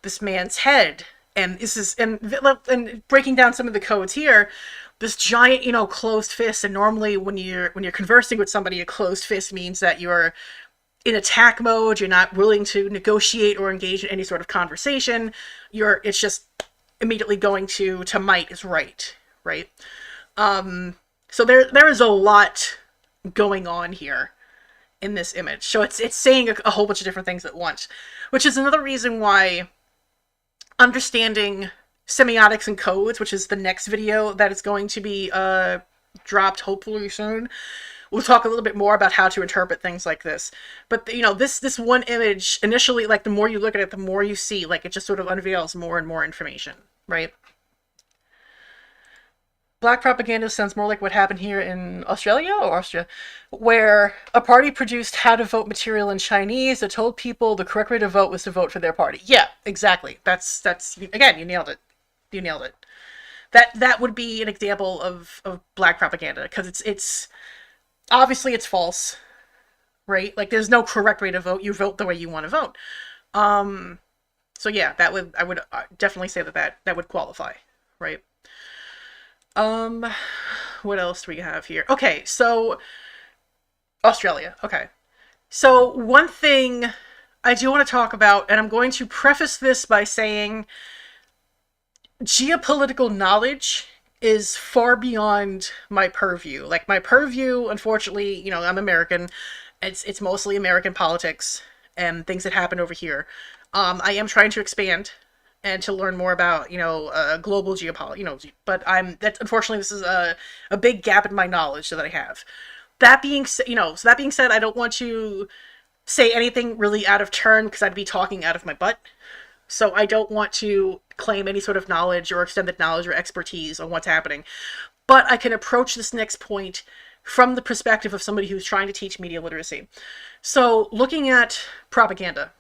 this man's head. And this is, and breaking down some of the codes here, this giant, closed fist. And normally when you're conversing with somebody, a closed fist means that you're in attack mode. You're not willing to negotiate or engage in any sort of conversation. It's just immediately going to might is right? So there is a lot going on here in this image. So it's saying a whole bunch of different things at once, which is another reason why understanding semiotics and codes, which is the next video that is going to be dropped hopefully soon. We'll talk a little bit more about how to interpret things like this. But, this one image, initially, like, the more you look at it, the more you see, like, it just sort of unveils more and more information, right? Black propaganda sounds more like what happened here in Australia or Austria, where a party produced how to vote material in Chinese that told people the correct way to vote was to vote for their party. Yeah, exactly. That's again, you nailed it. You nailed it. That would be an example of black propaganda, because it's obviously it's false, right? Like, there's no correct way to vote. You vote the way you want to vote. So yeah, I would definitely say that would qualify, right? What else do we have here? Okay, so Australia. Okay. So one thing I do want to talk about, and I'm going to preface this by saying geopolitical knowledge is far beyond my purview. Like, my purview, unfortunately, I'm American. It's mostly American politics and things that happen over here. I am trying to expand and to learn more about, global geopolitics, but unfortunately, this is a big gap in my knowledge that I have. That being said, I don't want to say anything really out of turn, because I'd be talking out of my butt. So I don't want to claim any sort of knowledge or extended knowledge or expertise on what's happening. But I can approach this next point from the perspective of somebody who's trying to teach media literacy. So looking at propaganda,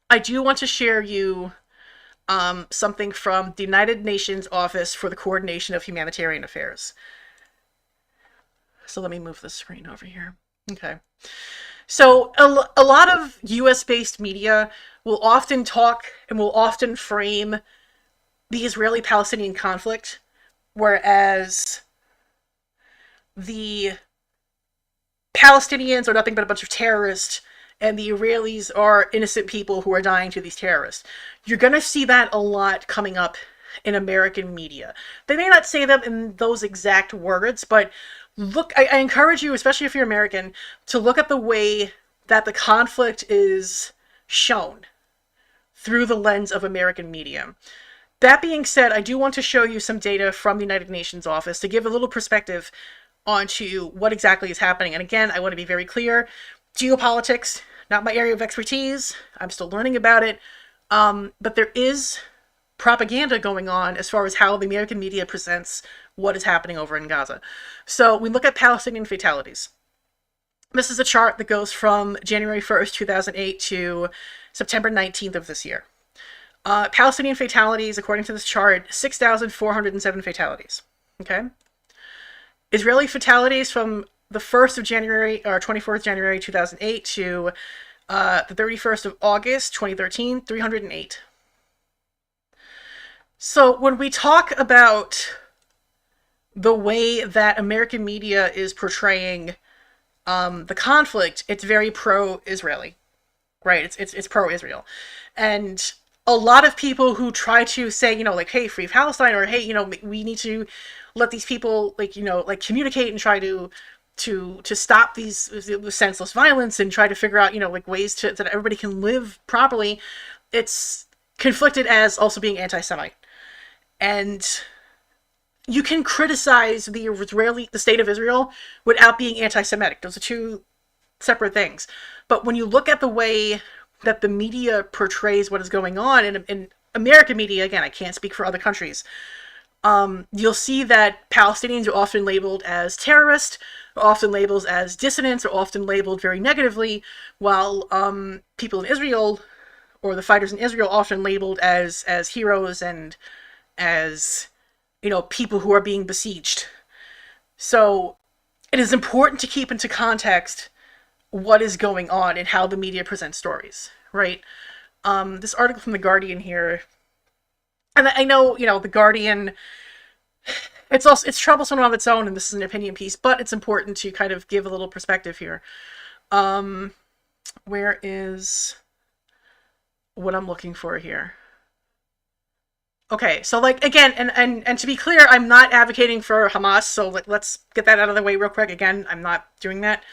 I do want to share you something from the United Nations Office for the Coordination of Humanitarian Affairs. So let me move the screen over here. Okay. So a lot of US-based media will often talk and will often frame the Israeli-Palestinian conflict, whereas the Palestinians are nothing but a bunch of terrorists, and the Israelis are innocent people who are dying to these terrorists. You're going to see that a lot coming up in American media. They may not say them in those exact words, but look, I encourage you, especially if you're American, to look at the way that the conflict is shown through the lens of American media. That being said, I do want to show you some data from the United Nations office to give a little perspective onto what exactly is happening. And again, I want to be very clear, geopolitics, not my area of expertise. I'm still learning about it. But there is propaganda going on as far as how the American media presents what is happening over in Gaza. So we look at Palestinian fatalities. This is a chart that goes from January 1st, 2008 to September 19th of this year. Palestinian fatalities, according to this chart, 6,407 fatalities. Okay? Israeli fatalities from the 1st of January, or 24th January 2008 to the 31st of August 2013, 308. So when we talk about the way that American media is portraying the conflict, it's very pro-Israeli, right? It's pro-Israel. And a lot of people who try to say, you know, like, hey, free Palestine, or hey, you know, we need to let these people, like, you know, like communicate and try to stop these senseless violence and try to figure out, you know, like ways to that everybody can live properly. It's conflicted as also being anti-Semite. And you can criticize the state of Israel without being anti-Semitic. Those are two separate things. But when you look at the way that the media portrays what is going on in American media, again, I can't speak for other countries, you'll see that Palestinians are often labeled as terrorists, are often labeled as dissidents, are often labeled very negatively, while people in Israel, or the fighters in Israel, often labeled as heroes and as, you know, people who are being besieged. So it is important to keep into context what is going on and how the media presents stories, right? This article from The Guardian here, and I know, you know, The Guardian, it's troublesome on its own, and this is an opinion piece, but it's important to kind of give a little perspective here. Where is what I'm looking for here? Okay, so like, again, and to be clear, I'm not advocating for Hamas, so let's get that out of the way real quick. Again, I'm not doing that.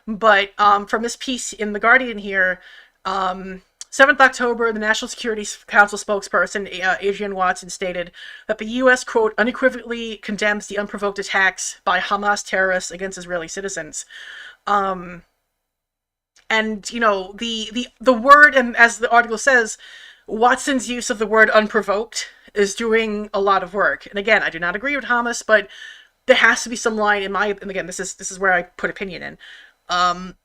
But from this piece in The Guardian here, 7th October, the National Security Council spokesperson, Adrienne Watson, stated that the U.S., quote, unequivocally condemns the unprovoked attacks by Hamas terrorists against Israeli citizens. And, you know, the word, and as the article says, Watson's use of the word unprovoked is doing a lot of work. And again, I do not agree with Hamas, but there has to be some line in my, and again, this is where I put opinion in,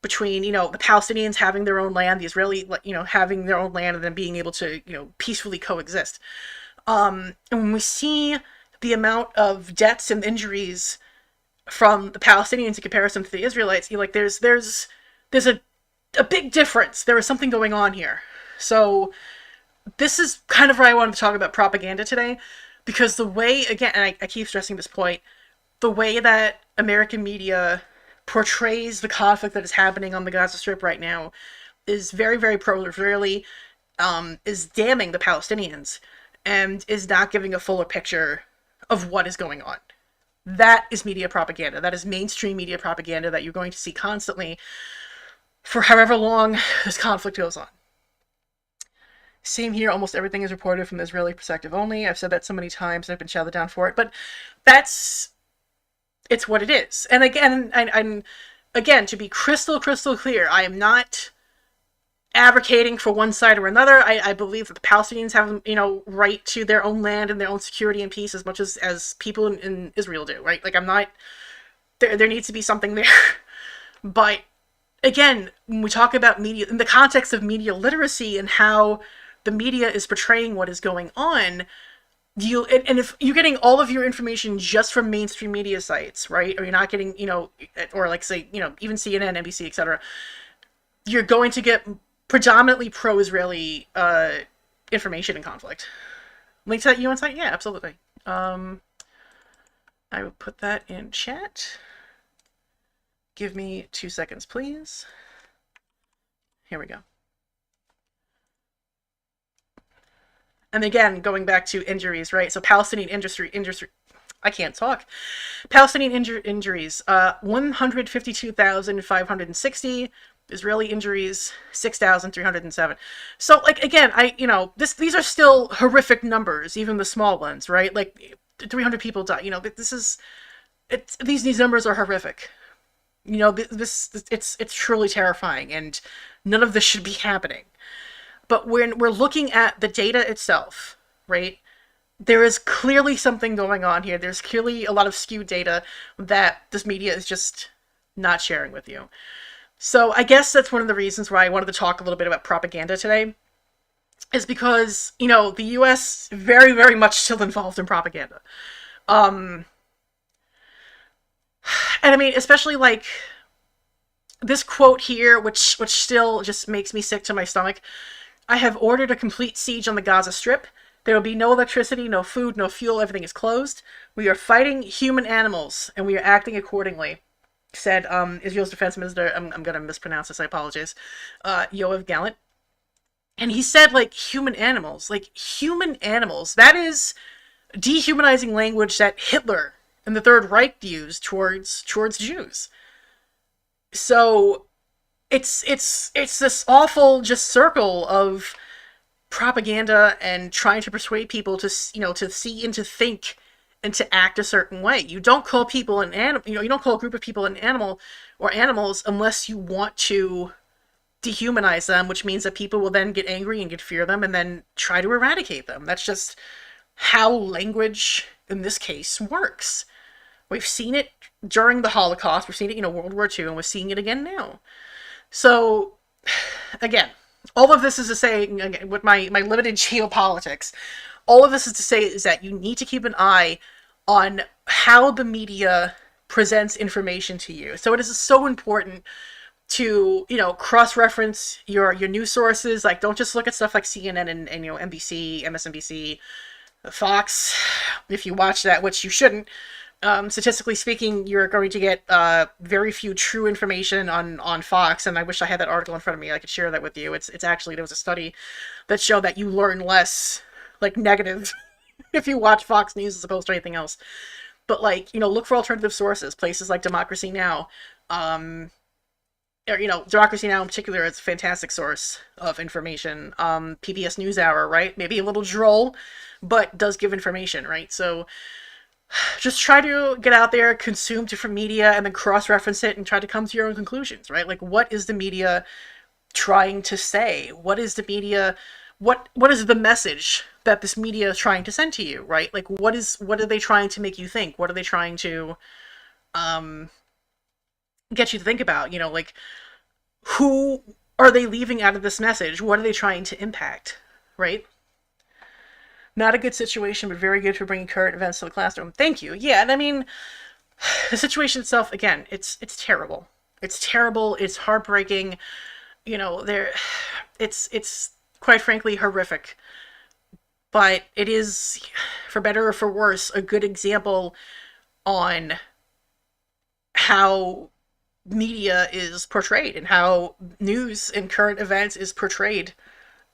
between, you know, the Palestinians having their own land, the Israeli, you know, having their own land, and then being able to, you know, peacefully coexist. And when we see the amount of deaths and injuries from the Palestinians in comparison to the Israelites, you know, like there's a big difference. There is something going on here. So this is kind of where I wanted to talk about propaganda today, because the way, again, and I keep stressing this point, the way that American media portrays the conflict that is happening on the Gaza Strip right now is very, very pro-Israeli, is damning the Palestinians, and is not giving a fuller picture of what is going on. That is media propaganda. That is mainstream media propaganda that you're going to see constantly for however long this conflict goes on. Same here, almost everything is reported from the Israeli perspective only. I've said that so many times, and I've been shouted down for it, but it's what it is. And again, I'm again, to be crystal clear, I am not advocating for one side or another. I believe that the Palestinians have, you know, right to their own land and their own security and peace as much as people in Israel do, right? Like, I'm not, there needs to be something there. But again, when we talk about media, in the context of media literacy and how the media is portraying what is going on, and if you're getting all of your information just from mainstream media sites, right? Or you're not getting, or like say, even CNN, NBC, etc., you're going to get predominantly pro-Israeli information and conflict. Links at UN site? Yeah, absolutely. I will put that in chat. Give me 2 seconds, please. Here we go. And again, going back to injuries, right? So Palestinian industry, I can't talk. Palestinian injuries, 152,560. Israeli injuries, 6,307. So, like, again, these are still horrific numbers, even the small ones, right? Like, 300 people die. These numbers are horrific. It's truly terrifying, and none of this should be happening. But when we're looking at the data itself, right, there is clearly something going on here. There's clearly a lot of skewed data that this media is just not sharing with you. So I guess that's one of the reasons why I wanted to talk a little bit about propaganda today, is because, the U.S. very, very much still involved in propaganda. And I mean, especially like this quote here, which still just makes me sick to my stomach. I have ordered a complete siege on the Gaza Strip. There will be no electricity, no food, no fuel. Everything is closed. We are fighting human animals, and we are acting accordingly, said Israel's defense minister. I'm going to mispronounce this. I apologize. Yoav Gallant. And he said, like, human animals. Like, human animals. That is dehumanizing language that Hitler and the Third Reich used towards Jews. So it's this awful just circle of propaganda and trying to persuade people to see and to think and to act a certain way. You don't call people an animal. You don't call a group of people an animal or animals unless you want to dehumanize them, which means that people will then get angry and get fear them and then try to eradicate them. That's just how language in this case works. We've seen it during the Holocaust. We've seen it, World War II, and we're seeing it again now. So, again, all of this is to say, again, with my limited geopolitics, all of this is to say is that you need to keep an eye on how the media presents information to you. So it is so important to, cross-reference your news sources. Like, don't just look at stuff like CNN and NBC, MSNBC, Fox. If you watch that, which you shouldn't, statistically speaking, you're going to get very few true information on Fox, and I wish I had that article in front of me. I could share that with you. It's actually, there was a study that showed that you learn less, like, negative if you watch Fox News as opposed to anything else. But, like, look for alternative sources, places like Democracy Now! Democracy Now! In particular is a fantastic source of information. PBS NewsHour, right? Maybe a little droll, but does give information, right? So just try to get out there, consume different media, and then cross-reference it and try to come to your own conclusions, right? Like, what is the media trying to say? What is the media, what is the message that this media is trying to send to you, right? Like, what are they trying to make you think? What are they trying to get you to think about? Like, who are they leaving out of this message? What are they trying to impact, right? Not a good situation, but very good for bringing current events to the classroom. Thank you. Yeah, and I mean, the situation itself, again, it's terrible. It's terrible. It's heartbreaking. It's quite frankly horrific. But it is, for better or for worse, a good example on how media is portrayed and how news and current events is portrayed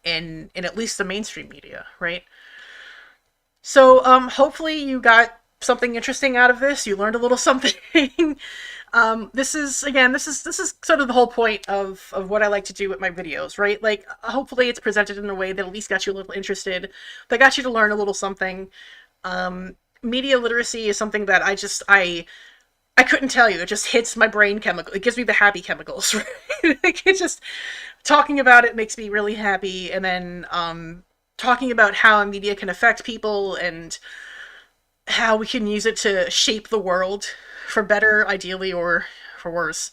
in at least the mainstream media, right? So, hopefully you got something interesting out of this. You learned a little something. This is sort of the whole point of what I like to do with my videos, right? Like, hopefully it's presented in a way that at least got you a little interested, that got you to learn a little something. Media literacy is something that I couldn't tell you. It just hits my brain chemical. It gives me the happy chemicals, right? Like, it just, talking about it makes me really happy. And then, talking about how media can affect people and how we can use it to shape the world for better, ideally, or for worse.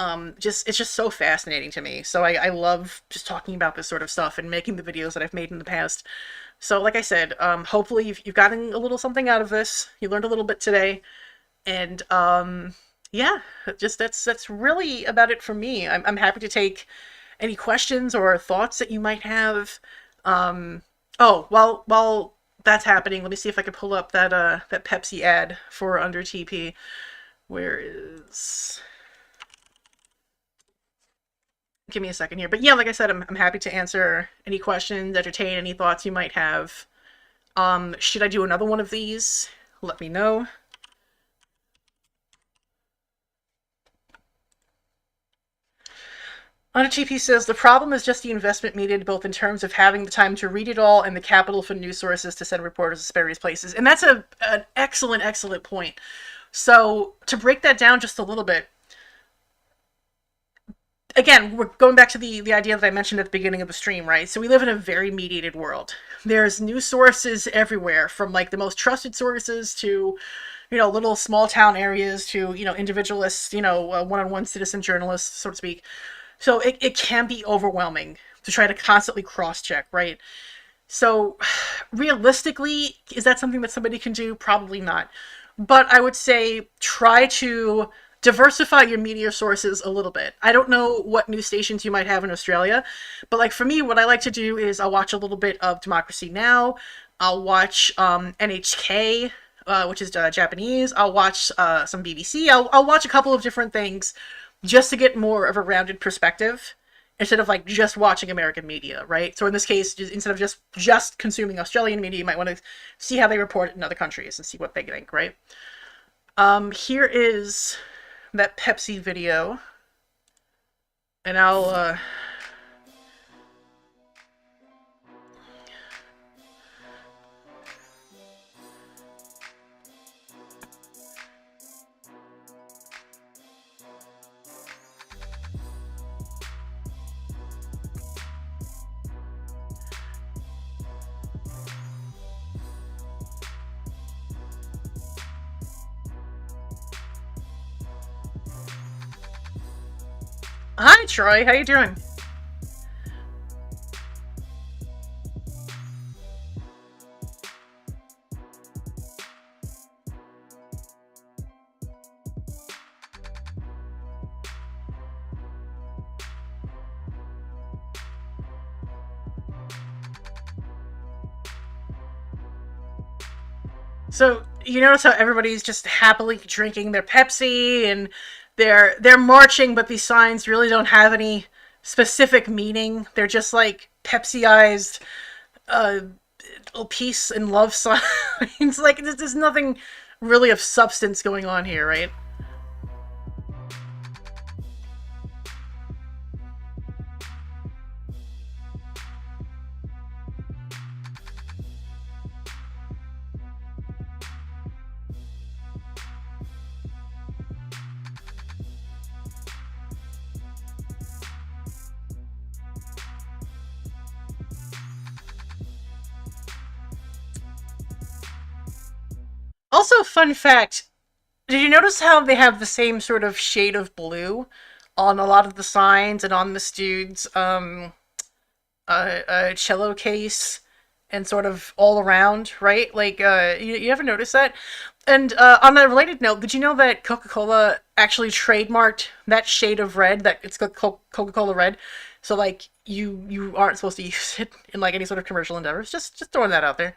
It's just so fascinating to me. So I love just talking about this sort of stuff and making the videos that I've made in the past. So, like I said, hopefully you've gotten a little something out of this. You learned a little bit today, and yeah, just that's really about it for me. I'm happy to take any questions or thoughts that you might have. Um, oh, while that's happening, let me see if I can pull up that Pepsi ad for Under TP. Where is? Give me a second here. But yeah, like I said, I'm happy to answer any questions, entertain any thoughts you might have. Should I do another one of these? Let me know. TP says the problem is just the investment needed, both in terms of having the time to read it all and the capital for news sources to send reporters to various places. And that's an excellent point. So to break that down just a little bit, again, we're going back to the idea that I mentioned at the beginning of the stream, right? So we live in a very mediated world. There's news sources everywhere, from like the most trusted sources to, little small town areas to, individualists, one-on-one citizen journalists, so to speak. So it can be overwhelming to try to constantly cross-check, right? So realistically, is that something that somebody can do? Probably not. But I would say try to diversify your media sources a little bit. I don't know what news stations you might have in Australia, but like for me, what I like to do is I'll watch a little bit of Democracy Now! I'll watch NHK, which is Japanese. I'll watch some BBC. I'll watch a couple of different things just to get more of a rounded perspective instead of like just watching American media, right? So in this case, instead of just consuming Australian media, you might want to see how they report it in other countries and see what they think, right? Here is that Pepsi video, and I'll Hi Troy, how you doing? So you notice how everybody's just happily drinking their Pepsi and they're marching, but these signs really don't have any specific meaning. They're just like Pepsi-ized uh, peace and love signs. Like there's nothing really of substance going on here, right? Also, fun fact, did you notice how they have the same sort of shade of blue on a lot of the signs and on this dude's cello case and sort of all around, right? Like, you ever notice that? And on a related note, did you know that Coca-Cola actually trademarked that shade of red? That it's Coca-Cola Red. So like you aren't supposed to use it in like any sort of commercial endeavors. Just throwing that out there.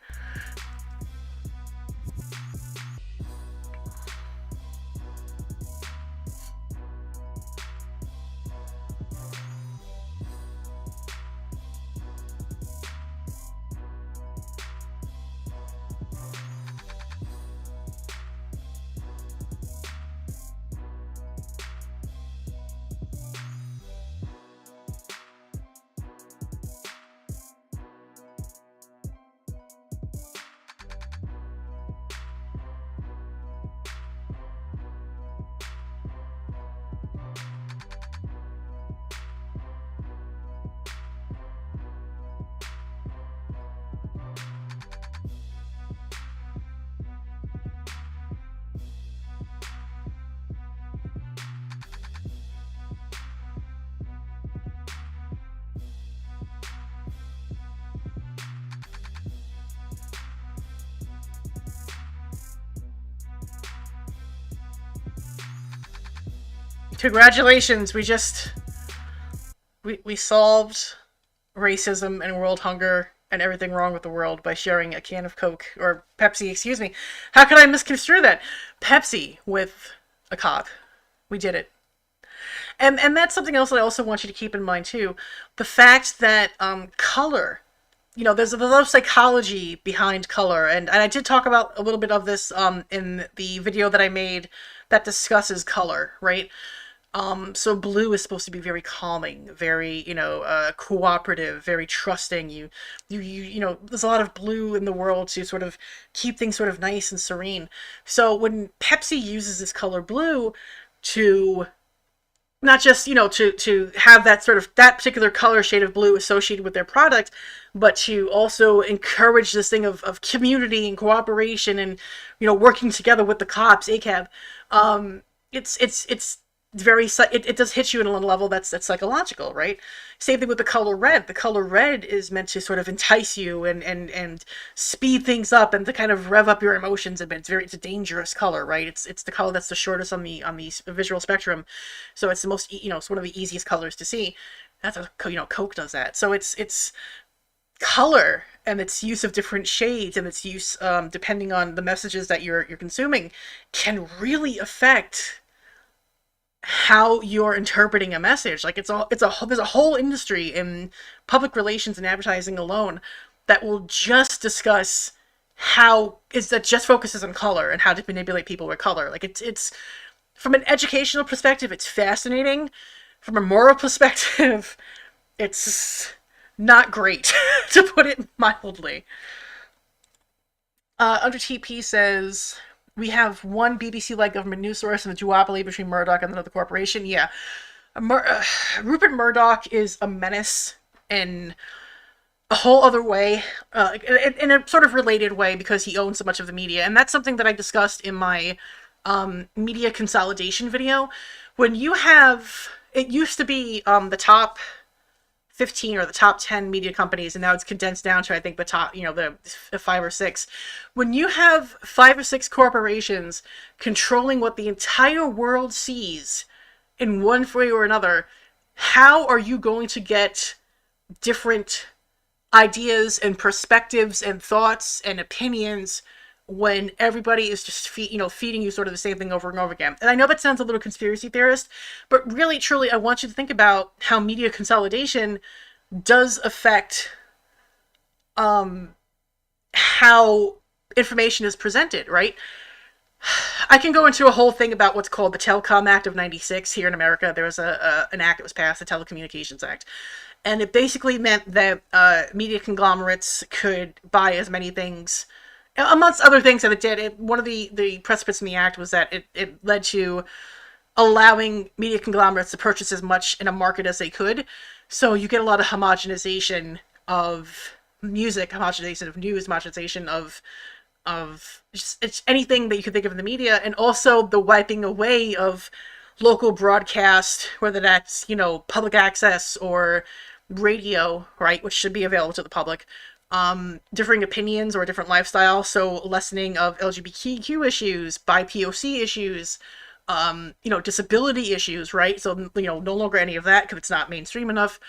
Congratulations, we solved racism and world hunger and everything wrong with the world by sharing a can of Coke, or Pepsi, excuse me. How could I misconstrue that? Pepsi with a cop. We did it. And that's something else that I also want you to keep in mind too. The fact that color, there's a lot of psychology behind color, and I did talk about a little bit of this in the video that I made that discusses color, right? So blue is supposed to be very calming, very, cooperative, very trusting. There's a lot of blue in the world to sort of keep things sort of nice and serene. So when Pepsi uses this color blue to not just, to have that particular color shade of blue associated with their product, but to also encourage this thing of community and cooperation and, working together with the cops, ACAB. It's very, it does hit you on a level that's psychological, right? Same thing with the color red. The color red is meant to sort of entice you and speed things up and to kind of rev up your emotions a bit. It's a dangerous color, right? It's the color that's the shortest on the visual spectrum, so it's the most, it's one of the easiest colors to see. That's what, Coke does that. So it's color and its use of different shades and its use depending on the messages that you're consuming can really affect how you're interpreting a message. Like there's a whole industry in public relations and advertising alone that will just discuss that just focuses on color and how to manipulate people with color. Like it's from an educational perspective, it's fascinating. From a moral perspective, it's not great, to put it mildly. Under TP says, we have one BBC-like government news source and a duopoly between Murdoch and another corporation. Yeah. Rupert Murdoch is a menace in a whole other way, in a sort of related way, because he owns so much of the media. And that's something that I discussed in my media consolidation video. When you have, it used to be the top 15 or the top 10 media companies, and now it's condensed down to, I think, the top, the 5 or 6. When you have 5 or 6 corporations controlling what the entire world sees in one way or another, how are you going to get different ideas and perspectives and thoughts and opinions when everybody is just feeding you sort of the same thing over and over again? And I know that sounds a little conspiracy theorist, but really, truly, I want you to think about how media consolidation does affect how information is presented, right? I can go into a whole thing about what's called the Telecom Act of '96 here in America. There was an act that was passed, the Telecommunications Act. And it basically meant that media conglomerates could buy as many things, amongst other things that it did. One of the precedents in the act was that it led to allowing media conglomerates to purchase as much in a market as they could. So you get a lot of homogenization of music, homogenization of news, homogenization of just it's anything that you could think of in the media, and also the wiping away of local broadcast, whether that's, public access or radio, right, which should be available to the public. Differing opinions or different lifestyles, so lessening of LGBTQ issues, BIPOC issues, disability issues, right? So, no longer any of that because it's not mainstream enough.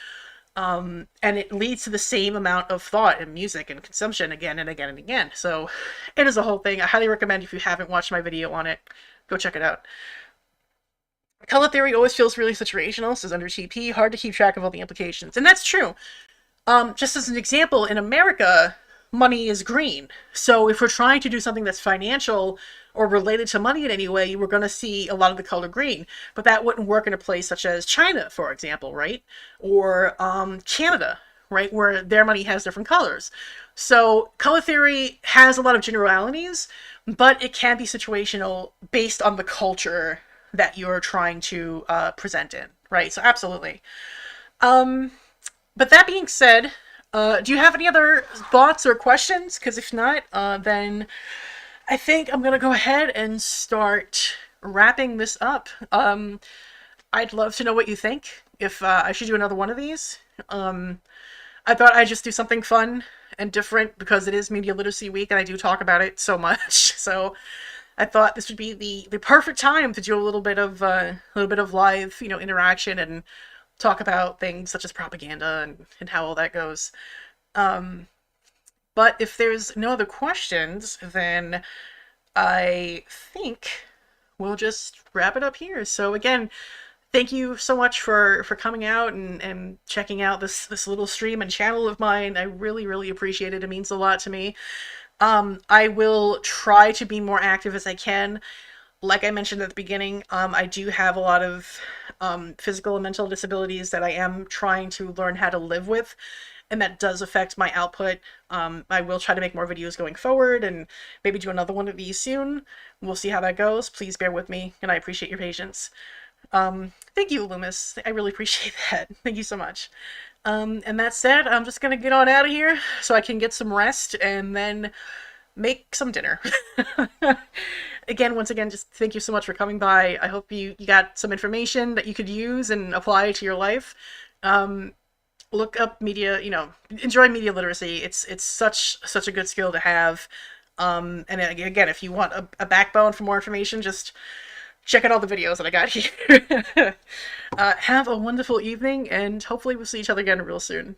And it leads to the same amount of thought in music and consumption again and again and again. So it is a whole thing. I highly recommend, if you haven't watched my video on it, go check it out. Color theory always feels really situational, says under TP, hard to keep track of all the implications. And that's true. Just as an example, in America, money is green. So if we're trying to do something that's financial or related to money in any way, we're going to see a lot of the color green. But that wouldn't work in a place such as China, for example, right? Or Canada, right? Where their money has different colors. So color theory has a lot of generalities, but it can be situational based on the culture that you're trying to present in, right? So absolutely. But that being said, do you have any other thoughts or questions? Because if not, then I think I'm going to go ahead and start wrapping this up. I'd love to know what you think, if I should do another one of these. I thought I'd just do something fun and different because it is Media Literacy Week and I do talk about it so much. So I thought this would be the perfect time to do a little bit of live, interaction and talk about things such as propaganda and how all that goes. Um, but if there's no other questions, then I think we'll just wrap it up here. So again, thank you so much for coming out and checking out this little stream and channel of mine. I really, really appreciate it. It means a lot to me. I will try to be more active as I can. Like I mentioned at the beginning, I do have a lot of physical and mental disabilities that I am trying to learn how to live with, and that does affect my output. I will try to make more videos going forward and maybe do another one of these soon. We'll see how that goes. Please bear with me, and I appreciate your patience. Thank you, Loomis. I really appreciate that. Thank you so much. And that said, I'm just gonna get on out of here so I can get some rest and then make some dinner. Again, once again, just thank you so much for coming by. I hope you got some information that you could use and apply to your life. Look up media, enjoy media literacy. It's such a good skill to have. And again, if you want a backbone for more information, just check out all the videos that I got here. Have a wonderful evening, and hopefully we'll see each other again real soon.